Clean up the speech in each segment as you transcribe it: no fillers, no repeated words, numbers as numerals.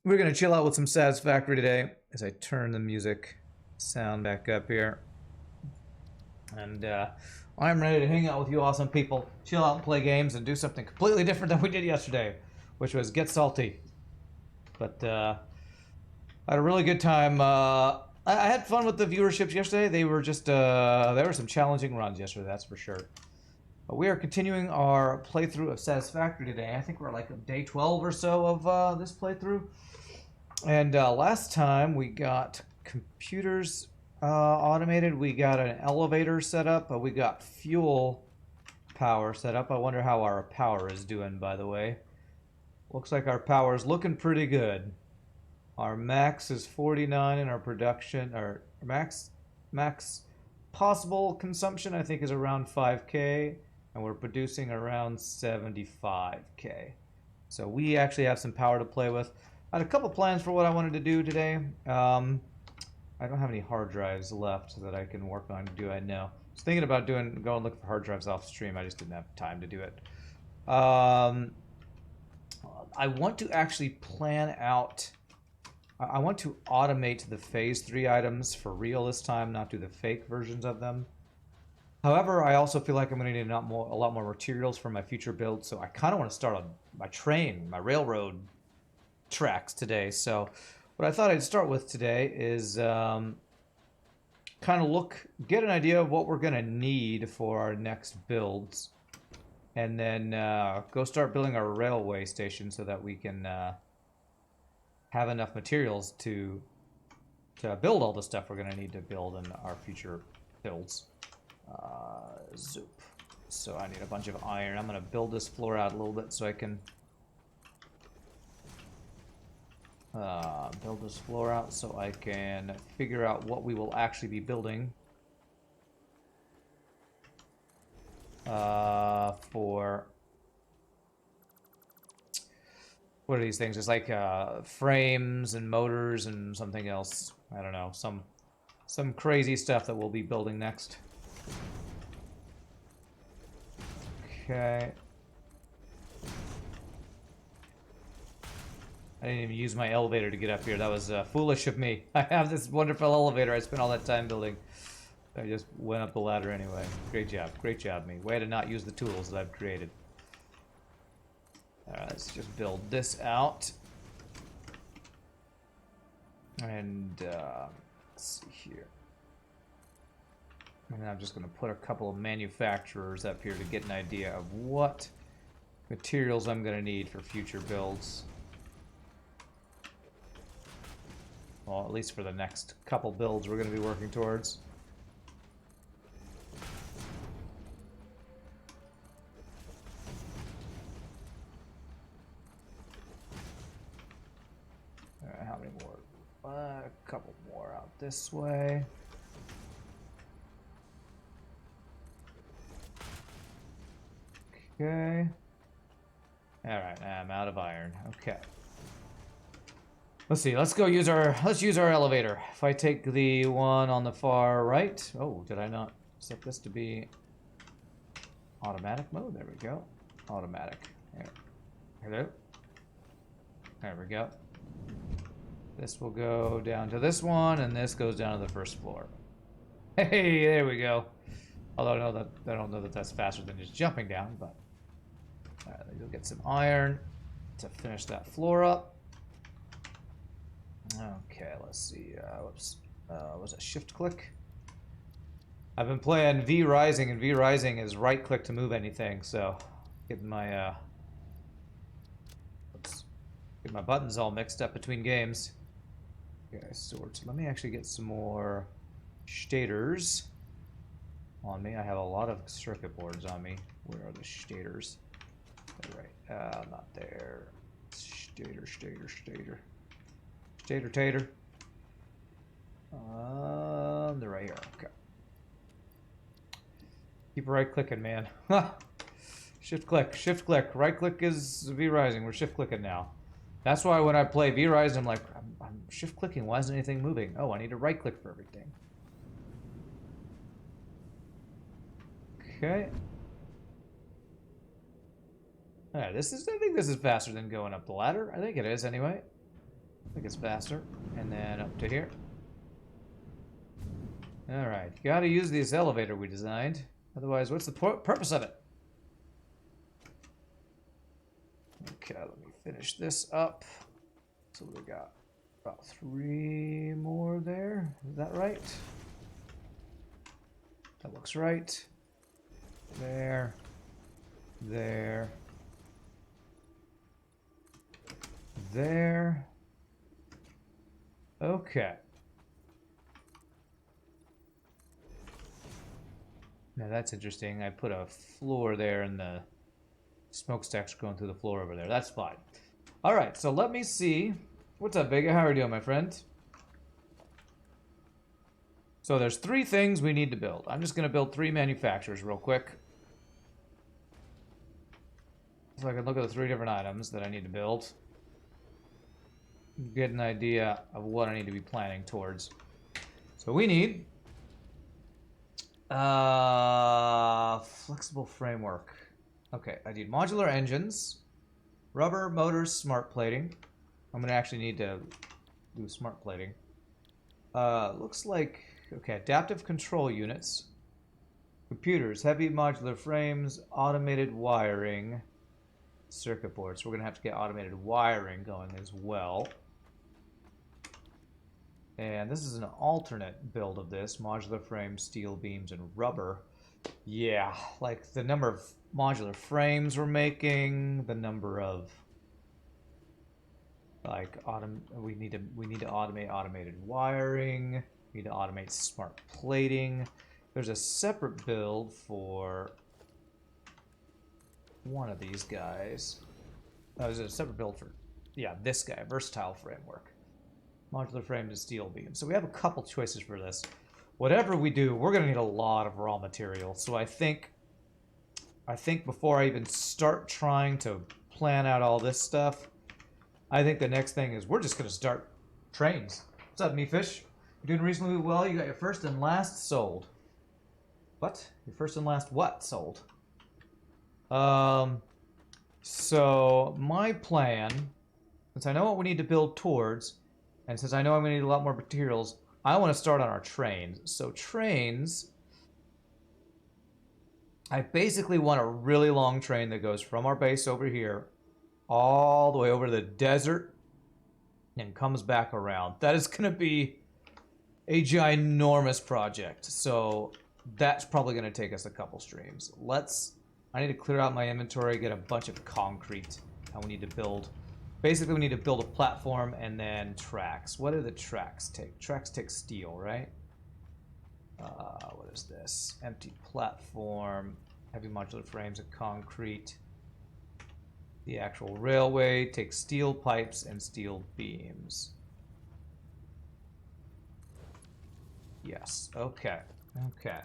We're gonna chill out with some Satisfactory today as I turn the music sound back up here. And I'm ready to hang out with you awesome people, chill out and play games and do something completely different than we did yesterday, which was get salty. But I had a really good time. I had fun with the viewerships yesterday. They were just, there were some challenging runs yesterday, that's for sure. But we are continuing our playthrough of Satisfactory today. I think we're like day 12 or so of this playthrough. And last time we got computers automated. We got an elevator set up. We got fuel power set up. I wonder how our power is doing, by the way. Looks like our power is looking pretty good. Our max is 49 and our production, our max possible consumption, I think, is around 5K. And we're producing around 75K. So we actually have some power to play with. I had a couple plans for what I wanted to do today. I don't have any hard drives left that I can work on, do I know? I was thinking about go and look for hard drives off stream. I just didn't have time to do it. I want to actually plan out... I want to automate the phase 3 items for real this time, not do the fake versions of them. However, I also feel like I'm going to need a lot more materials for my future build, so I kind of want to start on my train, my railroad tracks today. So what I thought I'd start with today is kind of get an idea of what we're going to need for our next builds, and then go start building our railway station so that we can have enough materials to build all the stuff we're going to need to build in our future builds. Zoop. So I need a bunch of iron. I'm going to build this floor out a little bit so I can build this floor out so I can figure out what we will actually be building for what are these things? It's like frames and motors and something else. I don't know, some crazy stuff that we'll be building next. Okay. I didn't even use my elevator to get up here. That was foolish of me. I have this wonderful elevator I spent all that time building. I just went up the ladder anyway. Great job, me. Way to not use the tools that I've created. Alright, let's just build this out. And let's see here. And I'm just going to put a couple of manufacturers up here to get an idea of what materials I'm going to need for future builds. Well, at least for the next couple builds we're going to be working towards. Alright, how many more? A couple more out this way. Okay. Alright, I'm out of iron. Okay. Let's see, let's use our elevator. If I take the one on the far right. Oh, did I not set this to be automatic mode? There we go. Automatic. There. Hello? There we go. This will go down to this one, and this goes down to the first floor. Hey, there we go. Although I don't know that that's faster than just jumping down, but you'll get some iron to finish that floor up. Okay, let's see. Whoops. Was it shift click? I've been playing V Rising, and V Rising is right click to move anything. So getting my get my buttons all mixed up between games. Okay, so let me actually get some more shaders on me. I have a lot of circuit boards on me. Where are the shaders? Right, not there. Stater. Tater. They're right here. Okay. Keep right clicking, man. Shift click. Right click is V Rising. We're shift clicking now. That's why when I play V Rising, I'm like, I'm shift clicking. Why isn't anything moving? Oh, I need to right click for everything. Okay. Alright, I think this is faster than going up the ladder. I think it is anyway. I think it's faster. And then up to here. Alright, gotta use this elevator we designed. Otherwise, what's the purpose of it? Okay, let me finish this up. So we got about 3 more there. Is that right? That looks right. There. There. There. Okay. Now that's interesting. I put a floor there and the smokestack's going through the floor over there. That's fine. Alright, so let me see. What's up, Vega? How are you doing, my friend? So there's 3 things we need to build. I'm just going to build 3 manufacturers real quick. So I can look at the 3 different items that I need to build. Get an idea of what I need to be planning towards. So we need flexible framework. Okay, I need modular engines, rubber, motors, smart plating. I'm gonna actually need to do smart plating. Looks like, okay, adaptive control units, computers, heavy modular frames, automated wiring, circuit boards. So we're gonna have to get automated wiring going as well. And this is an alternate build of this. Modular frame, steel beams, and rubber. Yeah, like the number of modular frames we're making, the number of like we need to automate automated wiring, we need to automate smart plating. There's a separate build for one of these guys. Oh, there's a separate build for, yeah, this guy, versatile framework. Modular frame to steel beam. So we have a couple choices for this. Whatever we do, we're going to need a lot of raw material. So I think before I even start trying to plan out all this stuff, I think the next thing is we're just going to start trains. What's up, Meefish? You're doing reasonably well. You got your first and last sold. What? Your first and last what sold? So my plan, since I know what we need to build towards, and since I know I'm going to need a lot more materials, I want to start on our trains. So trains, I basically want a really long train that goes from our base over here all the way over to the desert and comes back around. That is going to be a ginormous project. So that's probably going to take us a couple streams. I need to clear out my inventory, get a bunch of concrete, and we need to build. Basically, we need to build a platform and then tracks. What do the tracks take? Tracks take steel, right? What is this? Empty platform, heavy modular frames of concrete. The actual railway takes steel pipes and steel beams. Yes, okay, okay.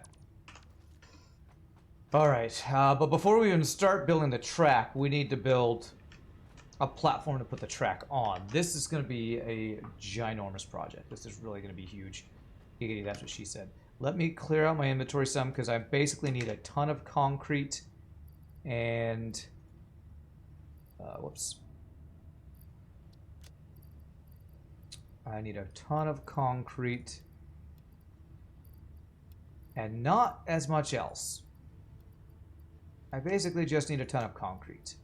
All right, but before we even start building the track, we need to build a platform to put the track on. This is going to be a ginormous project. This is really going to be huge. Giggity, that's what she said. Let me clear out my inventory some because I basically need a ton of concrete and whoops. I need a ton of concrete and not as much else. I basically just need a ton of concrete.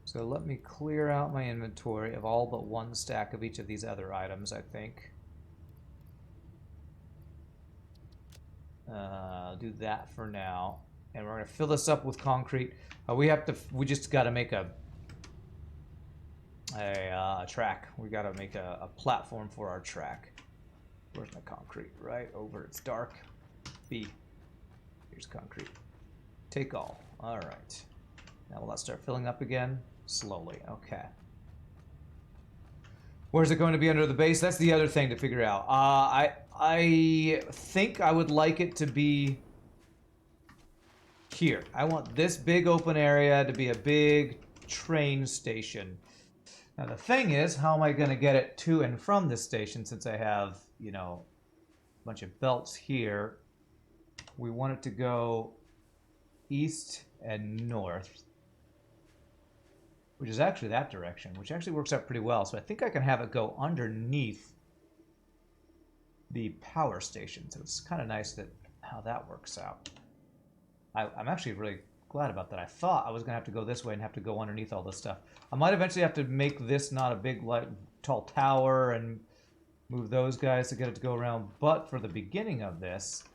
So let me clear out my inventory of all but one stack of each of these other items, I think. I'll do that for now. And we're going to fill this up with concrete. We just got to make a track. We got to make a platform for our track. Where's my concrete? Right over. It's dark. B. Here's concrete. Take all. All right. Now will that start filling up again? Slowly. Okay. Where's it going to be under the base? That's the other thing to figure out. I think I would like it to be here. I want this big open area to be a big train station. Now the thing is, how am I going to get it to and from this station since I have, you know, a bunch of belts here? We want it to go east and north. which is actually that direction, which actually works out pretty well. So I think I can have it go underneath the power station. So it's kind of nice that how that works out. I'm actually really glad about that. I thought I was going to have to go this way and have to go underneath all this stuff. I might eventually have to make this not a big, like, tall tower and move those guys to get it to go around. But for the beginning of this,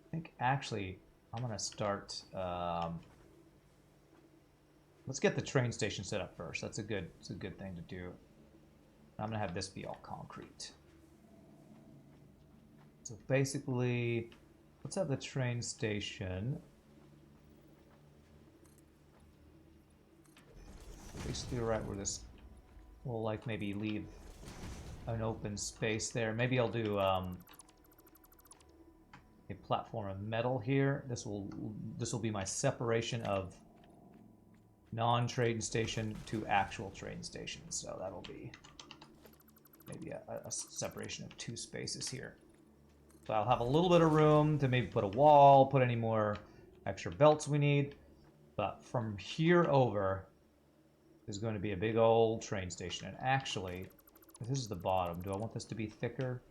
I think actually I'm going to start... let's get the train station set up first. It's a good thing to do. I'm going to have this be all concrete. So basically, let's have the train station. Basically right where this will, like, maybe leave an open space there. Maybe I'll do a platform of metal here. This will be my separation of non-train station to actual train station. So that'll be maybe a separation of 2 spaces here. So I'll have a little bit of room to maybe put a wall, put any more extra belts we need. But from here over is going to be a big old train station. And actually, if this is the bottom, do I want this to be thicker?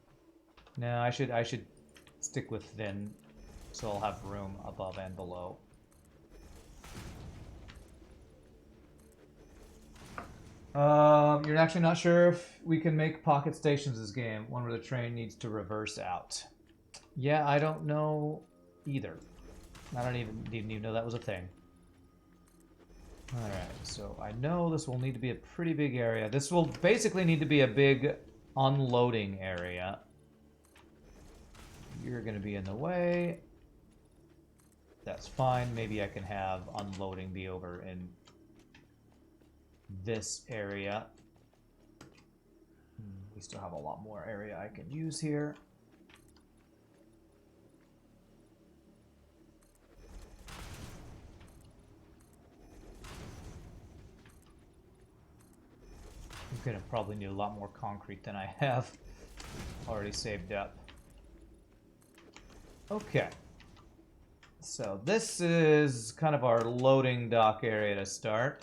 No, I should stick with thin, so I'll have room above and below. You're actually not sure if we can make pocket stations this game, one where the train needs to reverse out. Yeah, I don't know either. I didn't even know that was a thing. Alright, so I know this will need to be a pretty big area. This will basically need to be a big unloading area. You're going to be in the way. That's fine. Maybe I can have unloading be over in this area. We still have a lot more area I can use here. I'm gonna probably need a lot more concrete than I have already saved up. Okay. So this is kind of our loading dock area to start.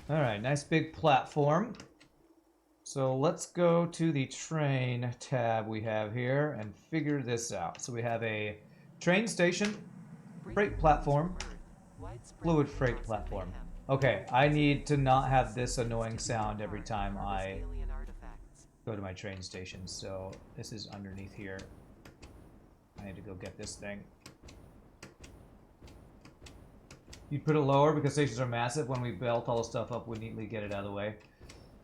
Alright, nice big platform. So let's go to the train tab we have here and figure this out. So we have a train station, freight platform, fluid freight platform. Okay, I need to not have this annoying sound every time I go to my train station. So this is underneath here. I need to go get this thing. You'd put it lower because stations are massive. When we belt all the stuff up, we neatly get it out of the way.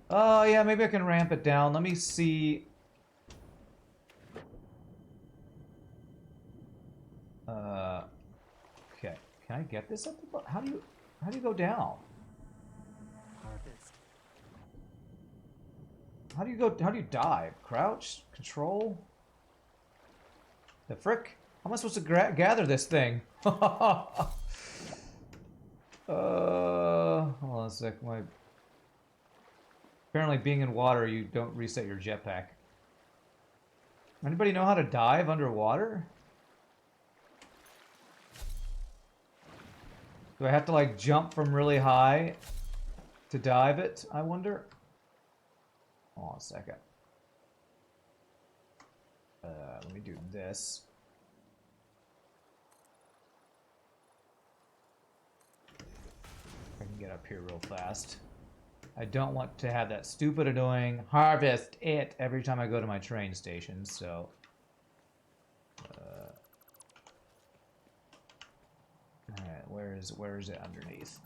Oh, yeah, maybe I can ramp it down. Let me see. Okay. Can I get this up the bottom? How do you go down? Harvest. How do you dive? Crouch? Control? The frick? How am I supposed to gather this thing? Hold on a sec. Apparently being in water, you don't reset your jetpack. Anybody know how to dive underwater? Do I have to, like, jump from really high to dive it, I wonder? Hold on a second. Let me do this. I can get up here real fast. I don't want to have that stupid, annoying harvest it every time I go to my train station, so... Alright, where is it underneath?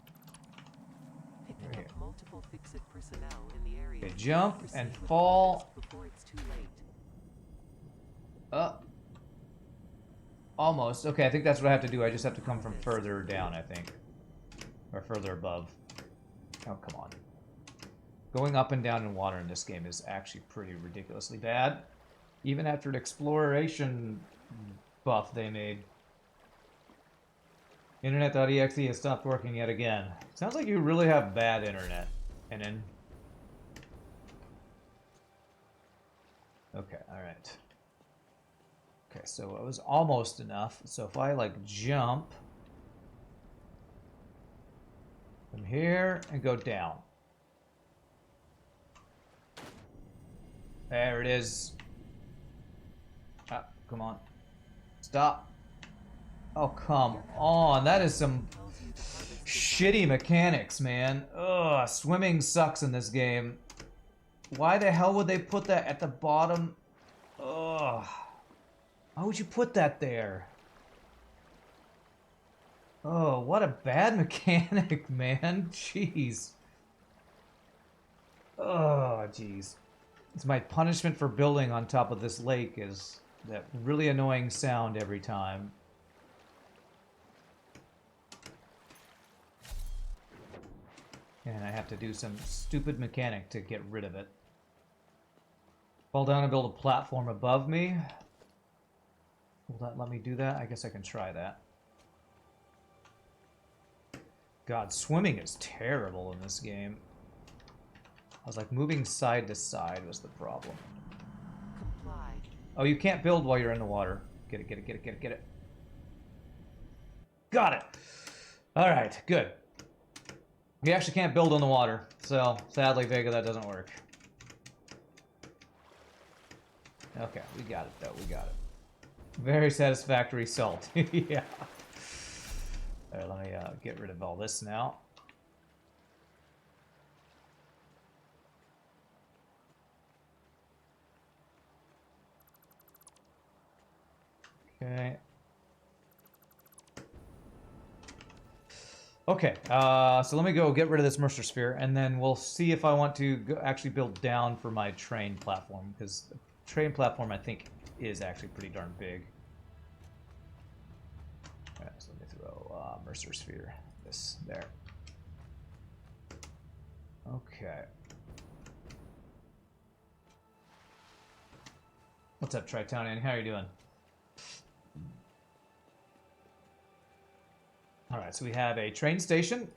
Picking up multiple fix-it personnel in the area. Okay, jump and fall. Before it's too late. Almost. Okay, I think that's what I have to do. I just have to come from further down, I think. Or further above. Oh, come on. Going up and down in water in this game is actually pretty ridiculously bad. Even after an exploration buff they made. Internet.exe has stopped working yet again. Sounds like you really have bad internet. And then... Okay, alright. Okay, so it was almost enough. So if I like jump from here and go down. There it is. Ah, come on. Stop. Oh, come on. That is some shitty mechanics, man. Ugh, swimming sucks in this game. Why the hell would they put that at the bottom? Ugh. Why would you put that there? Oh, what a bad mechanic, man. Jeez. Oh, jeez. It's my punishment for building on top of this lake is that really annoying sound every time. And I have to do some stupid mechanic to get rid of it. Fall down and build a platform above me. Will that let me do that? I guess I can try that. God, swimming is terrible in this game. I was like moving side to side was the problem. Comply. Oh, you can't build while you're in the water. Get it, get it, get it, get it, get it. Got it! Alright, good. You actually can't build on the water, so sadly, Vega, that doesn't work. Okay, we got it though, we got it. Very satisfactory salt. Yeah. Alright, let me get rid of all this now. Okay. Okay, so let me go get rid of this Mercer Sphere, and then we'll see if I want to actually build down for my train platform, because the train platform, I think, is actually pretty darn big. Alright, so let me throw Mercer Sphere, this, there. Okay. What's up, Tritonian? How are you doing? Alright, so we have a train station.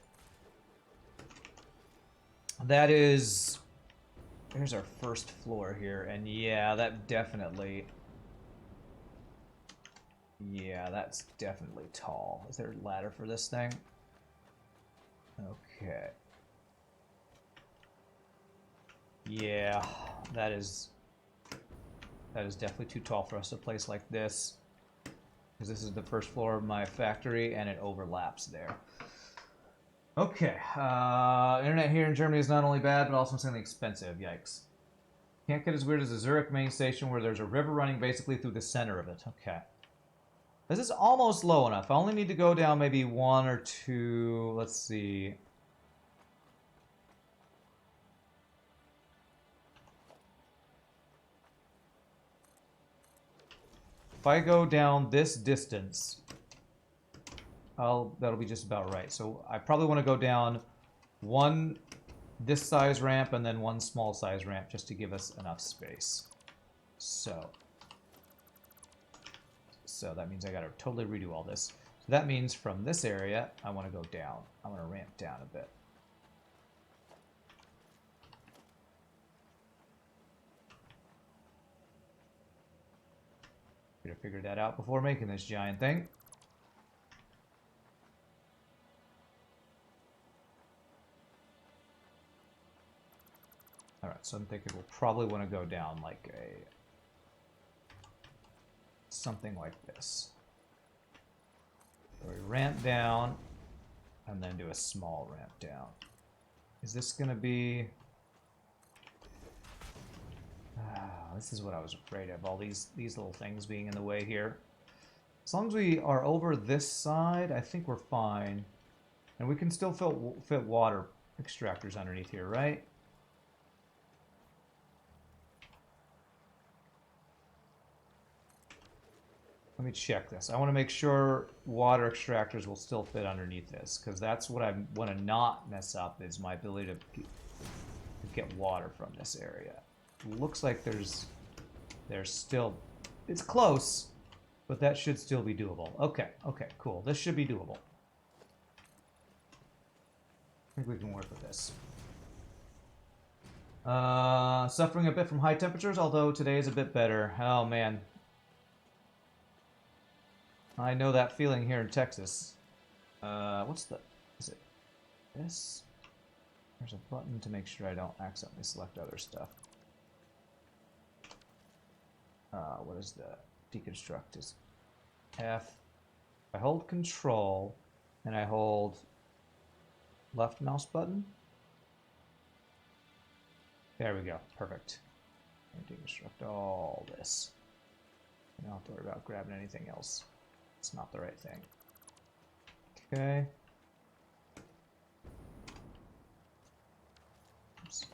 That is... There's our first floor here, and yeah, that definitely... Yeah, that's definitely tall. Is there a ladder for this thing? Okay. Yeah, that is definitely too tall for us to place like this. Because this is the first floor of my factory, and it overlaps there. Okay, internet here in Germany is not only bad, but also insanely expensive. Yikes. Can't get as weird as the Zurich main station, where there's a river running basically through the center of it. Okay. This is almost low enough. I only need to go down maybe one or two. Let's see. If I go down this distance, that'll be just about right. So I probably want to go down one this size ramp and then one small size ramp just to give us enough space. So that means I got to totally redo all this. So that means from this area, I want to go down. I want to ramp down a bit. Should have figured that out before making this giant thing. Alright, so I'm thinking we'll probably want to go down like something like this. So we ramp down and then do a small ramp down. Is this going to be... this is what I was afraid of, all these little things being in the way here. As long as we are over this side, I think we're fine. And we can still fit water extractors underneath here, right? Let me check this. I want to make sure water extractors will still fit underneath this, because that's what I want to not mess up, is my ability to get water from this area. Looks like there's still... It's close, but that should still be doable. Okay, cool. This should be doable. I think we can work with this. Suffering a bit from high temperatures, although today is a bit better. Oh man. I know that feeling here in Texas. What's the... Is it this? There's a button to make sure I don't accidentally select other stuff. What is the deconstruct? Is F. I hold control and I hold left mouse button. There we go. Perfect. Deconstruct all this. I don't have to worry about grabbing anything else. It's not the right thing. Okay. Oops.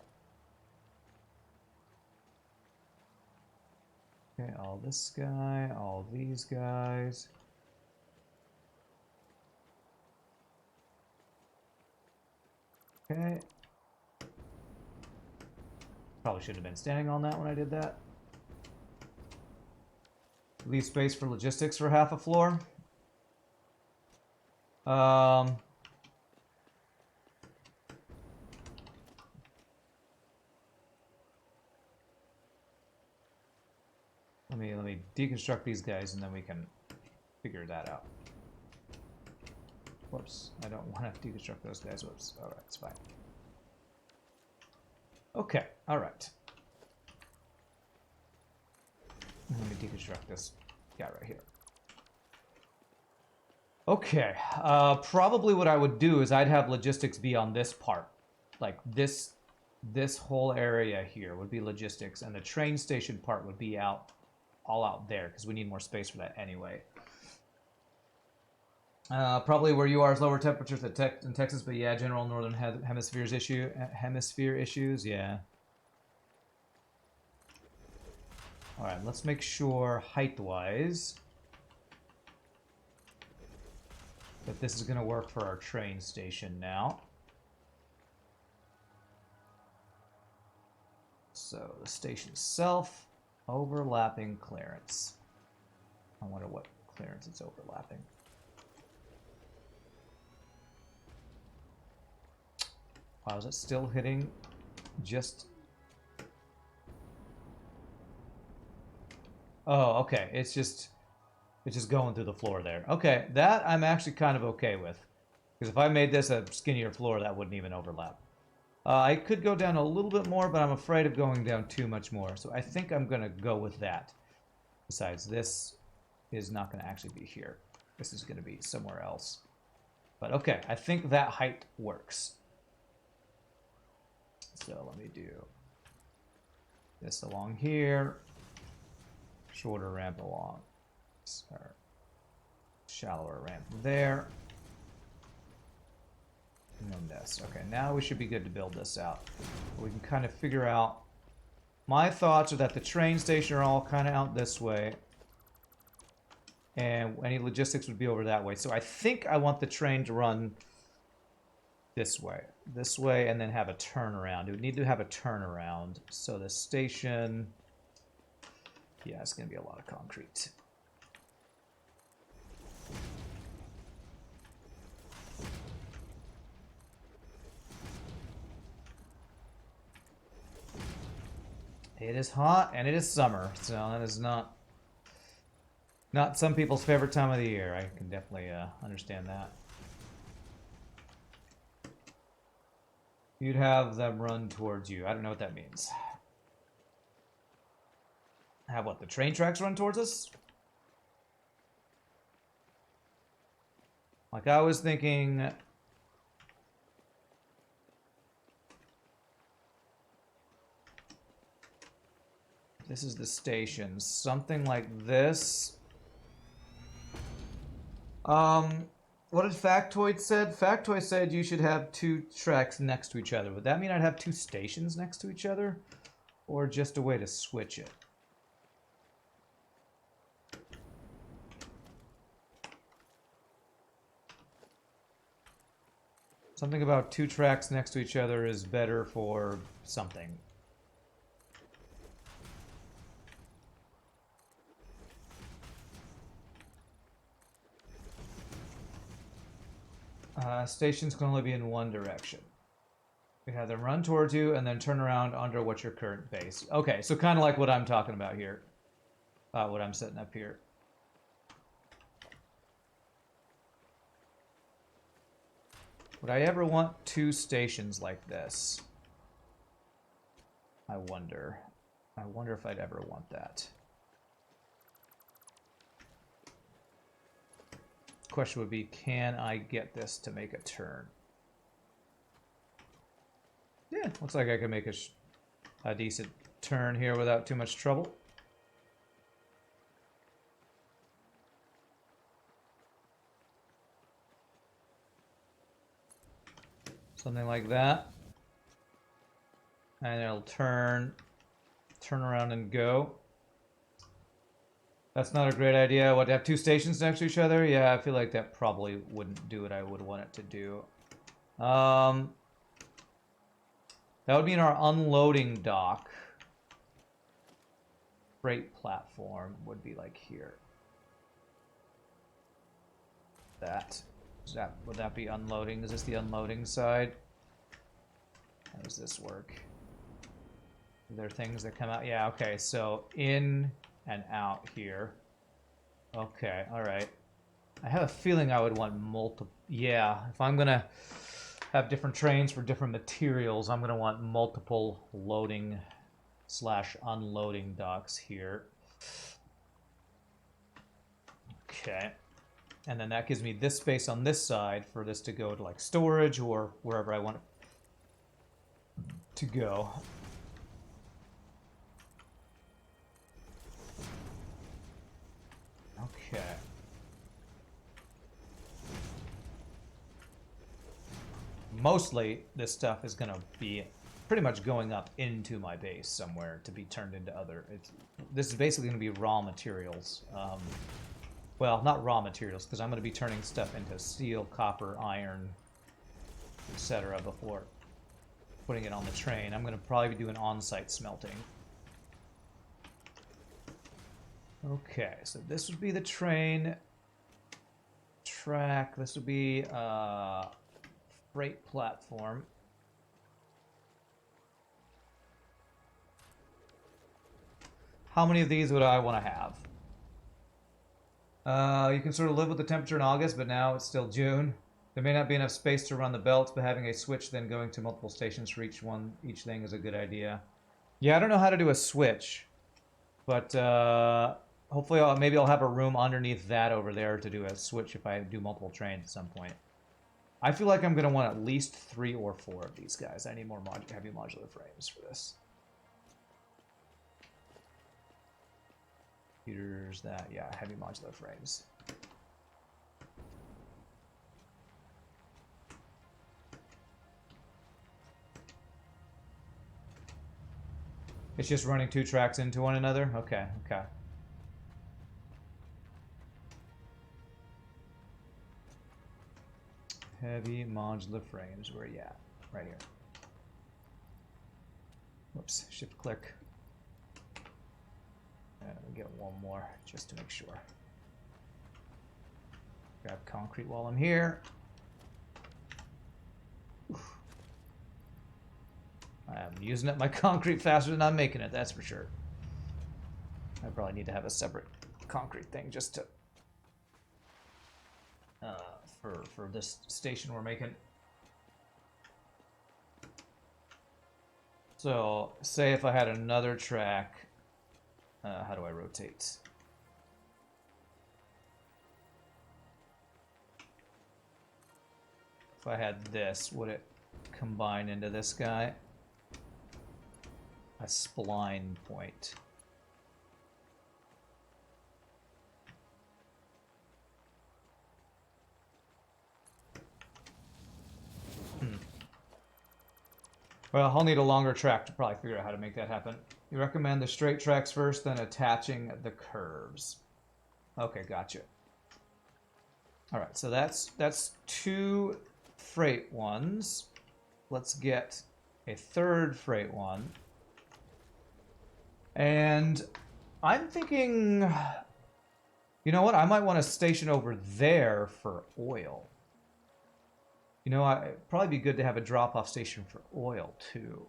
Okay, all this guy, all these guys. Okay. Probably should have been standing on that when I did that. Leave space for logistics for half a floor. Let me deconstruct these guys and then we can figure that out. Whoops, I don't want to deconstruct those guys. Whoops. Alright, it's fine. Okay, alright. Let me deconstruct this guy right here. Okay, probably what I would do is I'd have logistics be on this part. Like this whole area here would be logistics, and the train station part would be all out there, because we need more space for that anyway. Probably where you are is lower temperatures in Texas, but yeah, general northern hemisphere issues, yeah. All right, let's make sure height-wise that this is going to work for our train station now. So the station itself, overlapping clearance. I wonder what clearance it's overlapping. Wow, is it still hitting just... Oh, okay. It's just going through the floor there. Okay, that I'm actually kind of okay with. Because if I made this a skinnier floor, that wouldn't even overlap. I could go down a little bit more, but I'm afraid of going down too much more. So I think I'm going to go with that. Besides, this is not going to actually be here. This is going to be somewhere else. But okay, I think that height works. So let me do this along here. Shorter ramp along. Or shallower ramp there. And then this. Okay, now we should be good to build this out. We can kind of figure out... My thoughts are that the train station are all kind of out this way. And any logistics would be over that way. So I think I want the train to run this way, and then have a turnaround. It would need to have a turnaround. So the station... Yeah, it's going to be a lot of concrete. It is hot and it is summer, so that is not some people's favorite time of the year. I can definitely understand that. You'd have them run towards you. I don't know what that means. Have what, the train tracks run towards us? Like I was thinking... This is the station. Something like this. What did Factoid said? Factoid said you should have 2 tracks next to each other. Would that mean I'd have 2 stations next to each other? Or just a way to switch it? Something about 2 tracks next to each other is better for something. Stations can only be in one direction. You have them run towards you and then turn around under what's your current base. Okay, so kind of like what I'm talking about here. What I'm setting up here. Would I ever want 2 stations like this? I wonder. I wonder if I'd ever want that. Question would be, can I get this to make a turn? Yeah, looks like I can make a decent turn here without too much trouble. Something like that. And it'll turn around and go. That's not a great idea. What, to have 2 stations next to each other? Yeah, I feel like that probably wouldn't do what I would want it to do. That would mean our unloading dock, freight platform, would be like here. Would that be unloading? Is this the unloading side? How does this work? Are there things that come out? Yeah, okay, so in and out here. Okay, alright. I have a feeling I would want multiple... Yeah, if I'm gonna have different trains for different materials, I'm gonna want multiple loading / unloading docks here. Okay. And then that gives me this space on this side for this to go to like storage or wherever I want it to go. Okay. Mostly, this stuff is going to be pretty much going up into my base somewhere to be turned into other... This is basically going to be raw materials. Well, not raw materials, because I'm going to be turning stuff into steel, copper, iron, etc. before putting it on the train. I'm going to probably be doing on-site smelting. Okay, so this would be the train track. This would be freight platform. How many of these would I want to have? You can sort of live with the temperature in August, but now it's still June. There may not be enough space to run the belts, but having a switch then going to multiple stations for each thing is a good idea. Yeah, I don't know how to do a switch, but hopefully maybe I'll have a room underneath that over there to do a switch if I do multiple trains at some point. I feel like I'm going to want at least 3 or 4 of these guys. I need more heavy modular frames for this. Computers, yeah, heavy modular frames. It's just running 2 tracks into one another? Okay, okay. Heavy modular frames, where are you at? Right here. Whoops, shift click. And we'll get one more just to make sure. Grab concrete while I'm here. Oof. I'm using up my concrete faster than I'm making it, that's for sure. I probably need to have a separate concrete thing just to for this station we're making. So, say if I had another track, how do I rotate? If I had this, would it combine into this guy? A spline point. Well, I'll need a longer track to probably figure out how to make that happen. You recommend the straight tracks first, then attaching the curves. Okay, gotcha. All right, so that's 2 freight ones. Let's get a 3rd freight one. And I'm thinking, you know what? I might want to station over there for oil. You know, it'd probably be good to have a drop-off station for oil, too.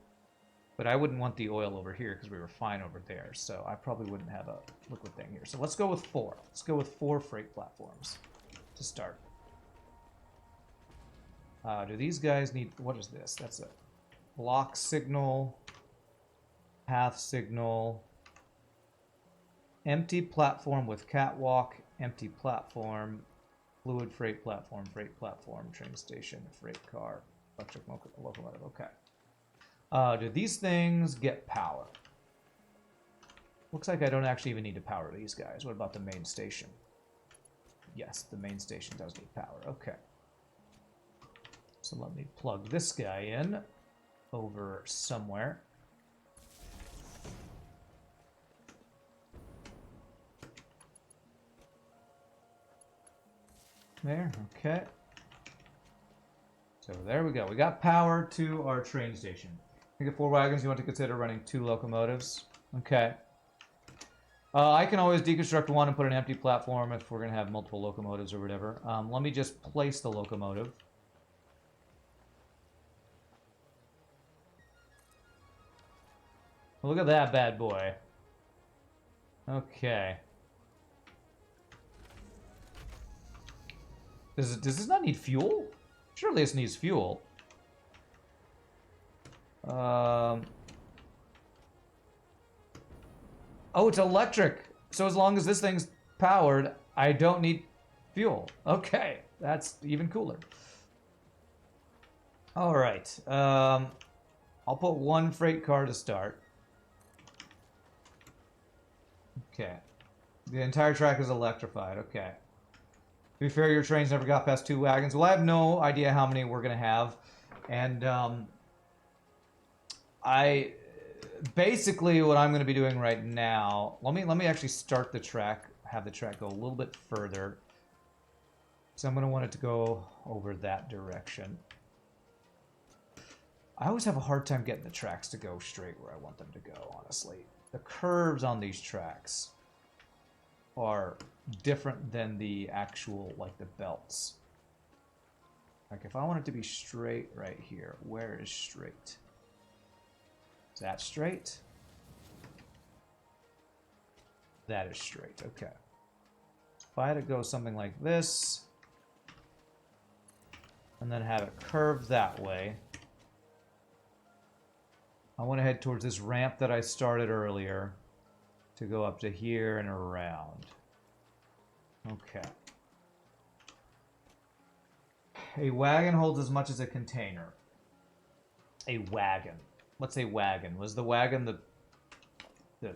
But I wouldn't want the oil over here because we were fine over there. So I probably wouldn't have a liquid thing here. So let's go with 4. Let's go with 4 freight platforms to start. Do these guys need... What is this? That's a block signal, path signal, empty platform with catwalk, empty platform, fluid freight platform, train station, freight car, electric locomotive. Okay. Do these things get power? Looks like I don't actually even need to power these guys. What about the main station? Yes, the main station does need power. Okay. So let me plug this guy in over somewhere. There, okay. So there we go. We got power to our train station. You get 4 wagons. You want to consider running 2 locomotives. Okay. I can always deconstruct one and put an empty platform if we're going to have multiple locomotives or whatever. Let me just place the locomotive. Look at that bad boy. Okay. Does this not need fuel? Surely this needs fuel. Oh, it's electric. So as long as this thing's powered, I don't need fuel. Okay, that's even cooler. All right. I'll put 1 freight car to start. Okay. The entire track is electrified. Okay. To be fair, your trains never got past 2 wagons. Well, I have no idea how many we're going to have. And basically what I'm going to be doing right now, let me actually start the track, have the track go a little bit further. So I'm going to want it to go over that direction. I always have a hard time getting the tracks to go straight where I want them to go, honestly. The curves on these tracks are different than the actual, like, the belts. Like, if I want it to be straight right here, where is straight? Is that straight? That is straight, okay. If I had to go something like this, and then have it curved that way, I want to head towards this ramp that I started earlier to go up to here and around. Okay. A wagon holds as much as a container. A wagon. What's a wagon? Was the wagon the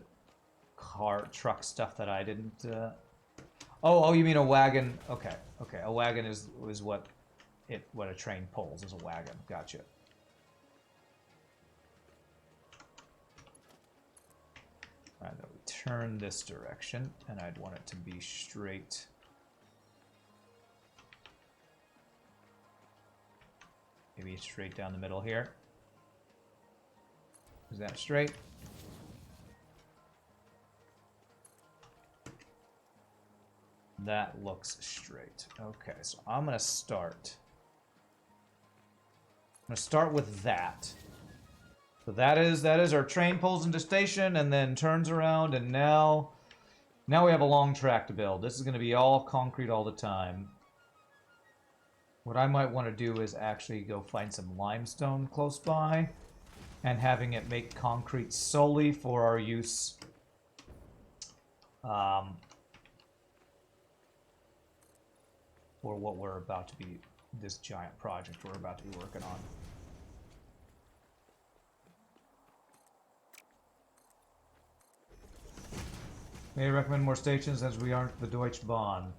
car, truck stuff that I didn't... Oh, you mean a wagon? Okay, okay. A wagon is what a train pulls, is a wagon. Gotcha. Alright, then we turn this direction, and I'd want it to be straight. Maybe straight down the middle here. Is that straight? That looks straight. Okay, so I'm gonna start. I'm gonna start with that. So that is our train pulls into station and then turns around, and now we have a long track to build. This is gonna be all concrete all the time. What I might want to do is actually go find some limestone close by and having it make concrete solely for our use. For what we're about to be, this giant project we're about to be working on. May I recommend more stations as we aren't the Deutsche Bahn.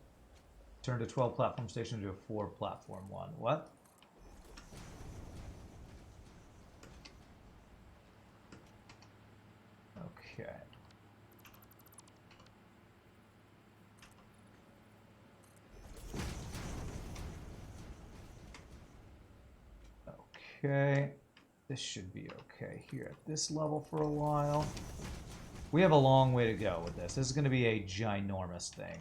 Turn to 12 platform station to a 4 platform one. What? Okay. Okay. This should be okay here at this level for a while. We have a long way to go with this. This is going to be a ginormous thing.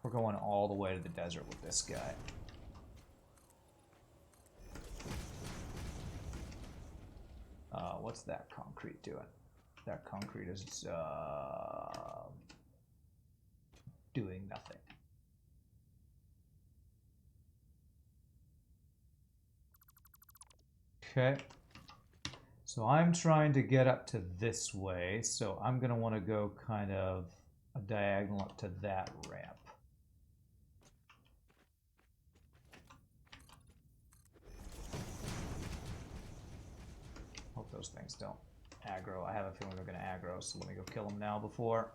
We're going all the way to the desert with this guy. What's that concrete doing? That concrete is doing nothing. Okay. So I'm trying to get up to this way, so I'm going to want to go kind of a diagonal up to that ramp. Hope those things don't aggro. I have a feeling they're going to aggro, so let me go kill them now before.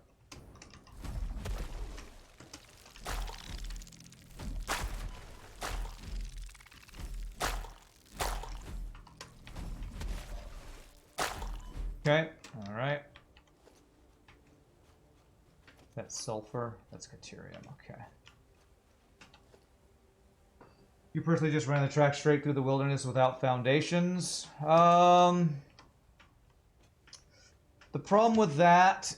Okay, all right. That's sulfur. That's deuterium. Okay. You personally just ran the track straight through the wilderness without foundations. The problem with that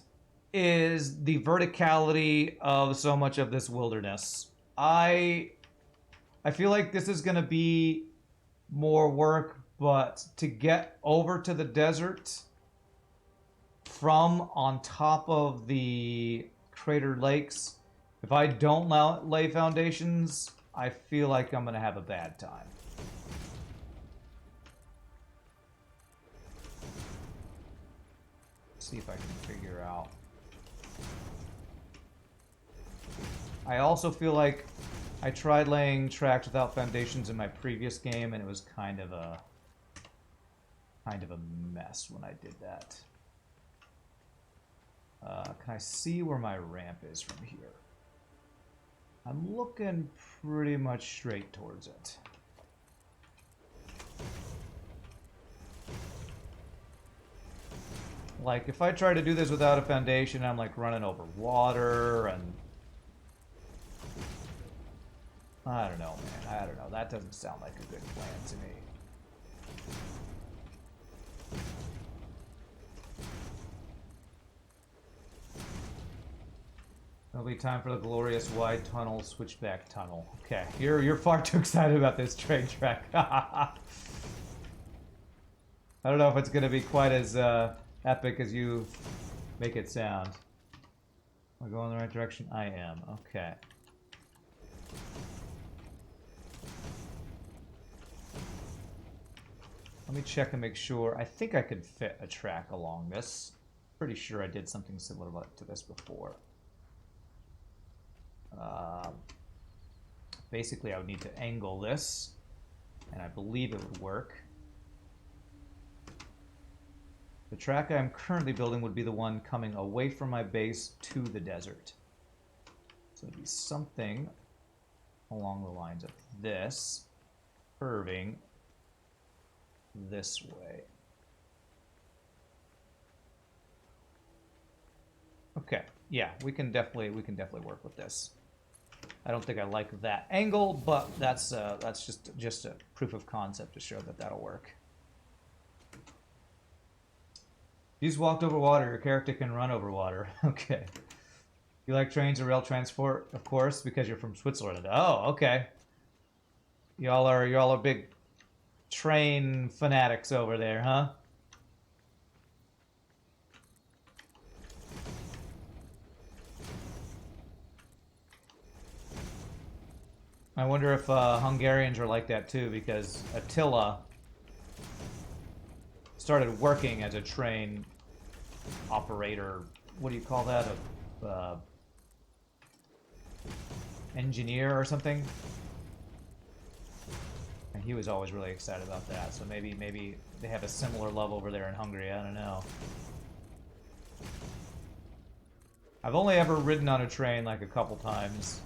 is the verticality of so much of this wilderness. I feel like this is going to be more work, but to get over to the desert from on top of the crater lakes, if I don't lay foundations, I feel like I'm going to have a bad time. Let's see if I can figure out. I also feel like I tried laying tracks without foundations in my previous game, and it was kind of a mess when I did that. Can I see where my ramp is from here? I'm looking pretty much straight towards it. Like, if I try to do this without a foundation, I'm like running over water and... I don't know, man. I don't know. That doesn't sound like a good plan to me. There'll be time for the glorious wide tunnel, switchback tunnel. Okay, you're far too excited about this train track. I don't know if it's going to be quite as epic as you make it sound. Am I going in the right direction? I am. Okay. Let me check and make sure. I think I could fit a track along this. Pretty sure I did something similar to this before. Basically, I would need to angle this, and I believe it would work. The track I'm currently building would be the one coming away from my base to the desert. So it'd be something along the lines of this, curving this way. Okay, yeah, we can definitely work with this. I don't think I like that angle, but that's just a proof of concept to show that that'll work. You just walked over water. Your character can run over water. Okay. You like trains or rail transport, of course, because you're from Switzerland. Oh, okay. Y'all are big train fanatics over there, huh? I wonder if Hungarians are like that too, because Attila started working as a train operator. What do you call that? A engineer or something? And he was always really excited about that. So maybe they have a similar love over there in Hungary. I don't know. I've only ever ridden on a train like a couple times.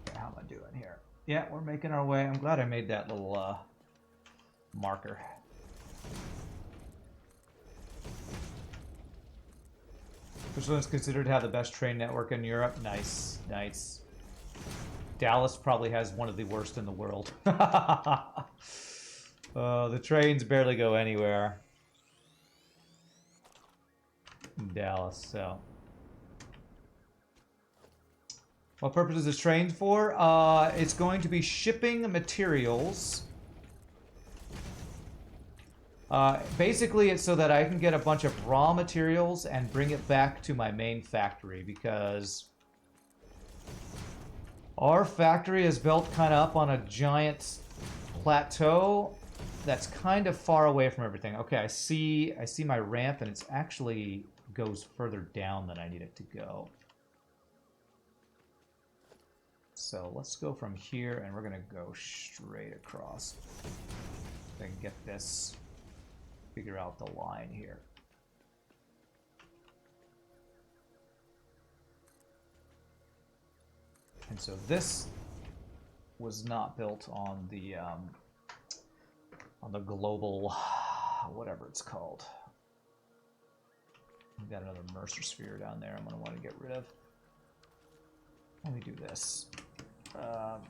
Okay, how am I doing here? Yeah, we're making our way. I'm glad I made that little marker. Switzerland's considered to have the best train network in Europe. Nice, nice. Dallas probably has one of the worst in the world. The trains barely go anywhere in Dallas, so. What purpose is this train for? It's going to be shipping materials. Basically, it's so that I can get a bunch of raw materials and bring it back to my main factory, because our factory is built kind of up on a giant plateau that's kind of far away from everything. Okay, I see my ramp, and it's actually goes further down than I need it to go. So let's go from here, and we're gonna go straight across. I can get this, figure out the line here. And so this was not built on the global, whatever it's called. We've got another Mercer sphere down there I'm gonna want to get rid of. Let me do this. I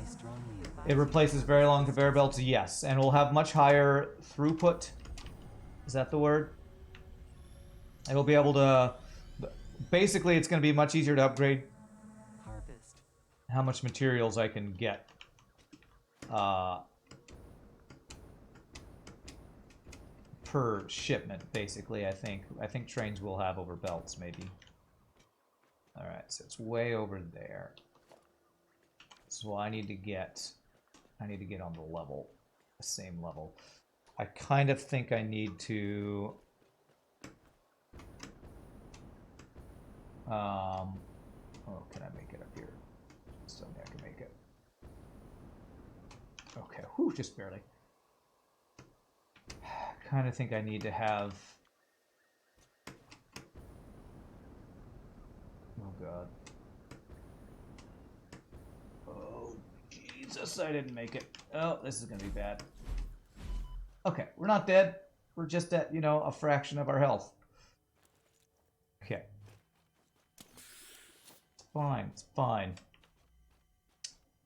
strongly advise It replaces very long conveyor belts, yes, and will have much higher throughput. Is that the word? It'll be able to. Basically, it's going to be much easier to upgrade harvest. how much materials I can get. Per shipment, basically. I think trains will have over belts, maybe. All right, so it's way over there. So I need to get on the level, the same level. I kind of think I need to oh, can I make it up here? Still think I can make it. Okay, whew, just barely. Kind of think I need to have. Oh god. Oh Jesus, I didn't make it. Oh, this is gonna be bad. Okay, we're not dead. We're just at, you know, a fraction of our health. Okay. It's fine, it's fine.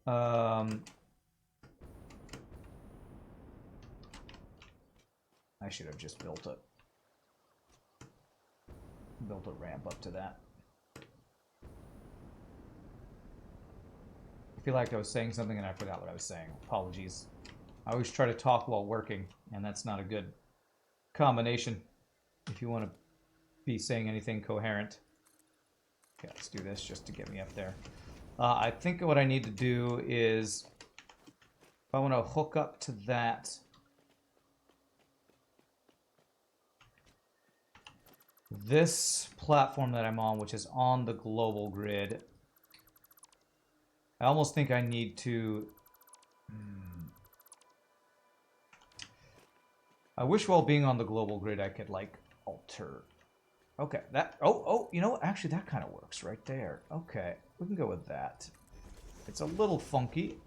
I should have just built a ramp up to that. I feel like I was saying something and I forgot what I was saying. Apologies. I always try to talk while working, and that's not a good combination if you want to be saying anything coherent. Okay, let's do this just to get me up there. I think what I need to do is, if I want to hook up to that, this platform that I'm on, which is on the global grid, I almost think I need to... I wish while being on the global grid I could, like, alter... Okay, that... Oh, you know what? Actually, that kind of works right there. Okay, we can go with that. It's a little funky.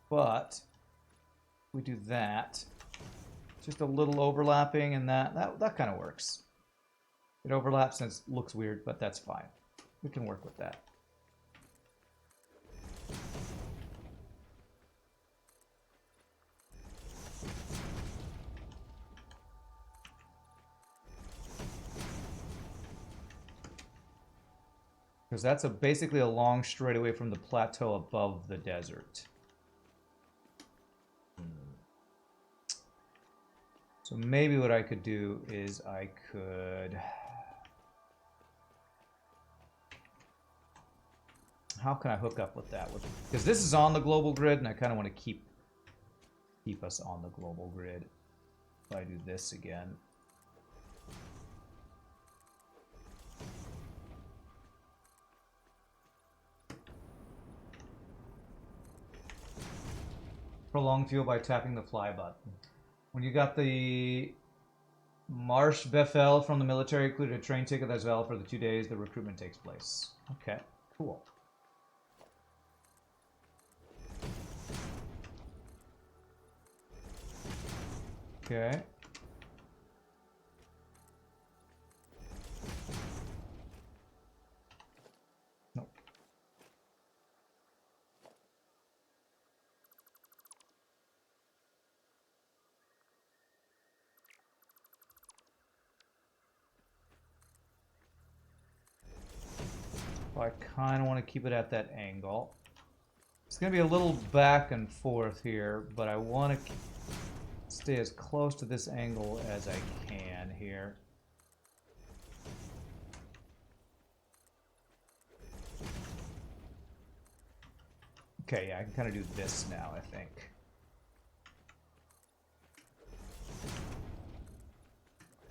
But we do that. Just a little overlapping, and that kind of works. It overlaps and it looks weird, but that's fine. We can work with that. Because that's basically a long straightaway from the plateau above the desert. So maybe what I could do is I could... How can I hook up with that? Because this is on the global grid, and I kind of want to keep us on the global grid. If I do this again. Prolong fuel by tapping the fly button. When you got the Marsh Befel from the military, included a train ticket that's valid for the 2 days the recruitment takes place. Okay, cool. Okay. Nope. So I kind of want to keep it at that angle. It's going to be a little back and forth here, but I want to stay as close to this angle as I can here. Okay, yeah, I can kind of do this now, I think.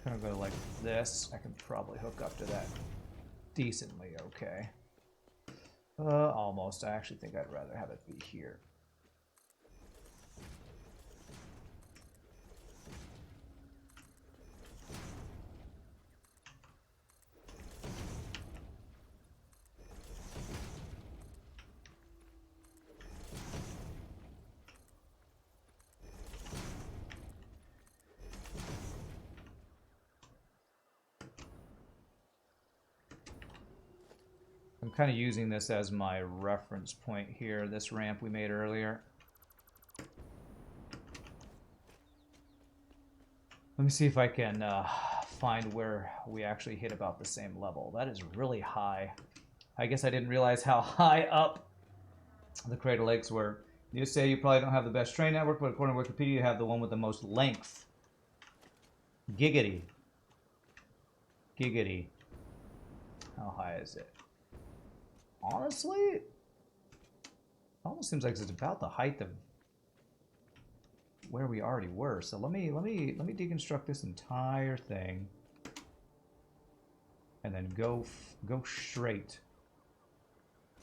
Kind of go like this. I can probably hook up to that decently okay. Almost. I actually think I'd rather have it be here. I'm kind of using this as my reference point here, this ramp we made earlier. Let me see if I can find where we actually hit about the same level. That is really high. I guess I didn't realize how high up the Crater Lakes were. You say you probably don't have the best train network, but according to Wikipedia, you have the one with the most length. Giggity. Giggity. How high is it? Honestly, it almost seems like it's about the height of where we already were. So let me deconstruct this entire thing, and then go straight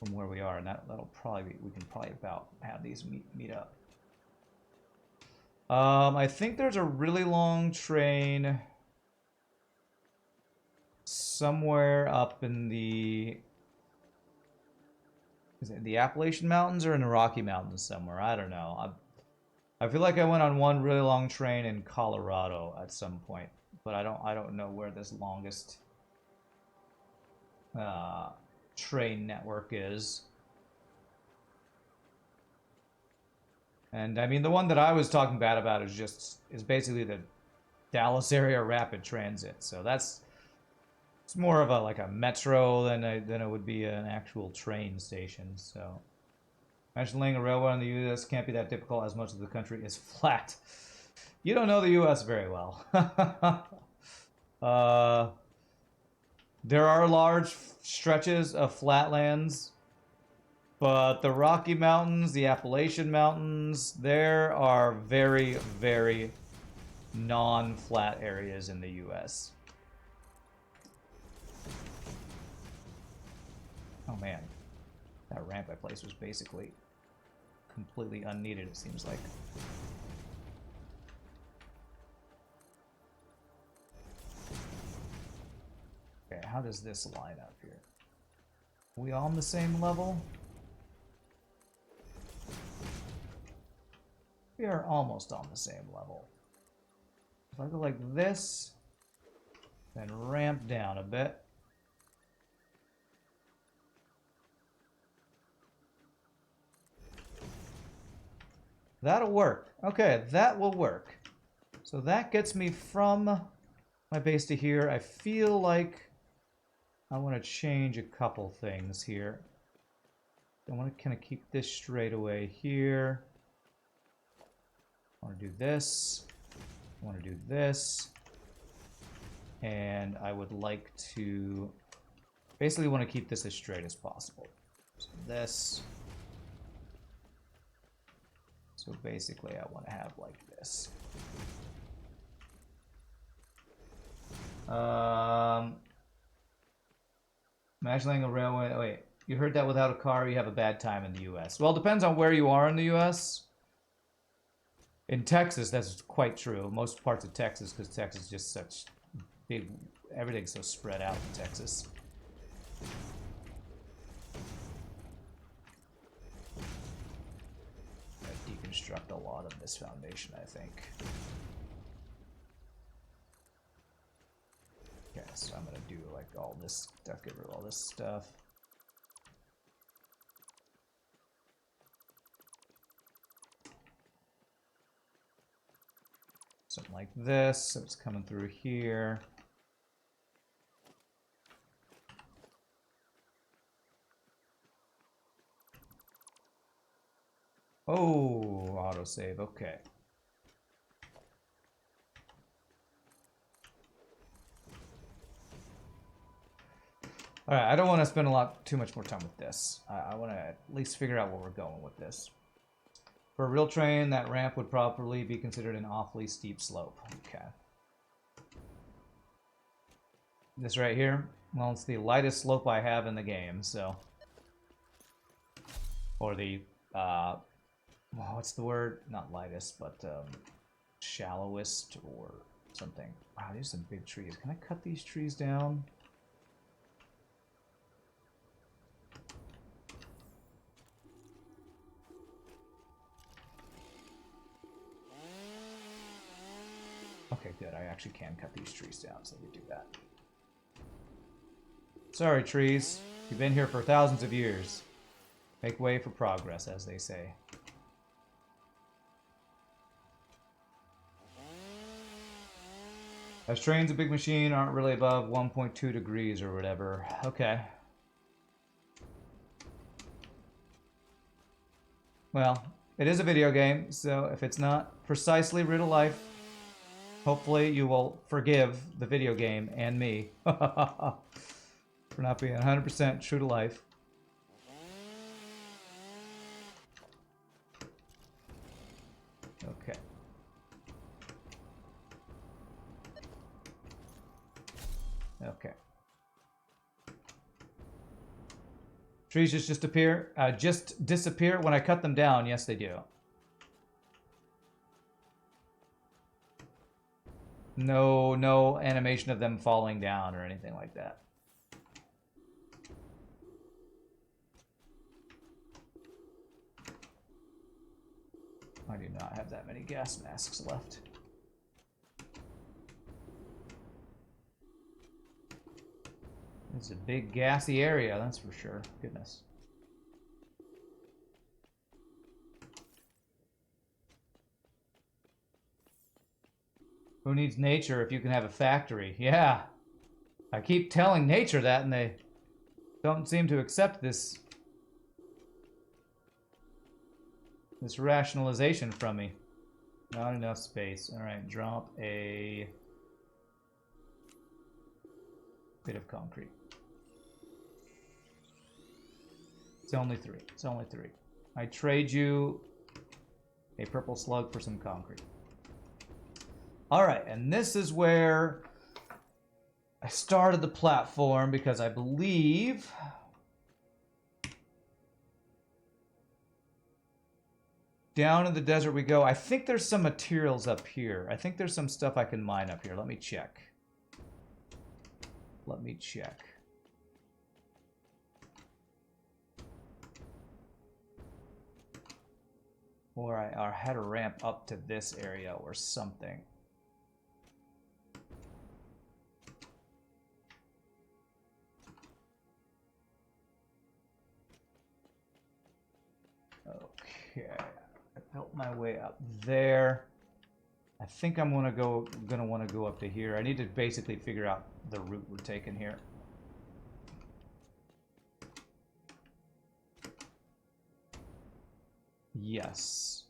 from where we are, and that'll probably be, we can probably about have these meet up. I think there's a really long train somewhere up in the. Is it in the Appalachian Mountains or in the Rocky Mountains somewhere? I don't know. I feel like I went on one really long train in Colorado at some point, but I don't know where this longest train network is. And I mean, the one that I was talking bad about is basically the Dallas area rapid transit. So it's more of a metro than it would be an actual train station. So, imagine laying a railway in the U.S. can't be that difficult, as much of the country is flat. You don't know the U.S. very well. There are large stretches of flatlands, but the Rocky Mountains, the Appalachian Mountains, there are very, very non-flat areas in the U.S. Oh man, that ramp I placed was basically completely unneeded, it seems like. Okay, how does this line up here? Are we all on the same level? We are almost on the same level. If I go like this, then ramp down a bit. That'll work. Okay, that will work. So that gets me from my base to here. I feel like I want to change a couple things here. I want to kind of keep this straight away here. I want to do this. I want to do this. And I would like to basically want to keep this as straight as possible. So this. So basically I want to have like this. Imagine laying a railway. Oh, wait, you heard that without a car, you have a bad time in the U.S. Well, it depends on where you are in the U.S. In Texas, that's quite true. Most parts of Texas, because Texas is just such big, everything's so spread out in Texas. I deconstruct a lot of this foundation, I think. Okay, so I'm gonna do like all this stuff, get rid of all this stuff. Something like this, so it's coming through here. Oh, autosave. Okay. All right, I don't want to spend too much more time with this. I want to at least figure out where we're going with this. For a real train, that ramp would probably be considered an awfully steep slope. Okay. This right here, well, it's the lightest slope I have in the game, so. Or the, what's the word? Not lightest, but shallowest or something. Wow, these are some big trees. Can I cut these trees down? Okay, good. I actually can cut these trees down, so let me do that. Sorry, trees. You've been here for thousands of years. Make way for progress, as they say. As trains a big machine aren't really above 1.2 degrees or whatever. Okay. Well, it is a video game, so if it's not precisely real life, hopefully you will forgive the video game and me for not being 100% true to life. Okay. Okay. Trees just disappear when I cut them down. Yes, they do. No animation of them falling down or anything like that. I do not have that many gas masks left. It's a big gassy area, that's for sure. Goodness. Who needs nature if you can have a factory? Yeah. I keep telling nature that and they don't seem to accept this rationalization from me. Not enough space. Alright, drop a bit of concrete. It's only 3. It's only 3. I trade you a purple slug for some concrete. Alright, and this is where I started the platform because I believe down in the desert we go. I think there's some materials up here. I think there's some stuff I can mine up here. Let me check. Let me check. Or I had a ramp up to this area or something. Okay, I built my way up there. I think I'm gonna want to go up to here. I need to basically figure out the route we're taking here. Yes.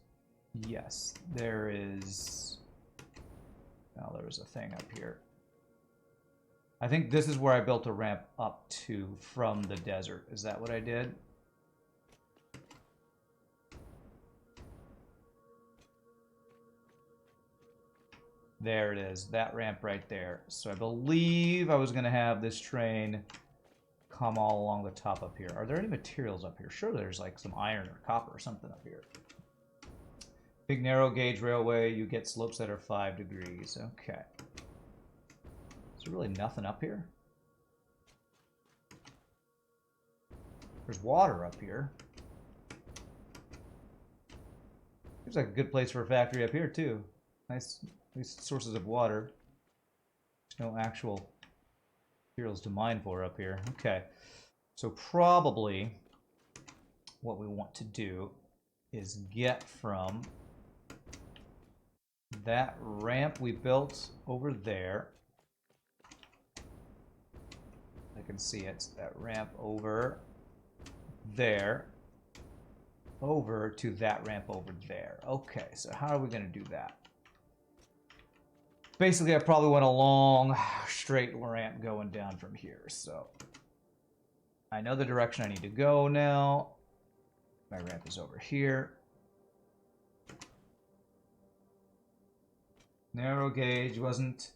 Yes, there is. Now there's a thing up here. I think this is where I built a ramp up to from the desert. Is that what I did? There it is, that ramp right there. So I believe I was going to have this train come all along the top up here. Are there any materials up here? Sure, there's like some iron or copper or something up here. Big narrow gauge railway, you get slopes that are 5 degrees. Okay. Is there really nothing up here? There's water up here. Seems like a good place for a factory up here too. Nice sources of water. There's no actual materials to mine for up here. Okay. So probably what we want to do is get from that ramp we built over there. I can see it. That ramp over there. over to that ramp over there. Okay, so how are we going to do that? Basically, I probably want a long, straight ramp going down from here. So I know the direction I need to go now. My ramp is over here. Narrow gauge wasn't...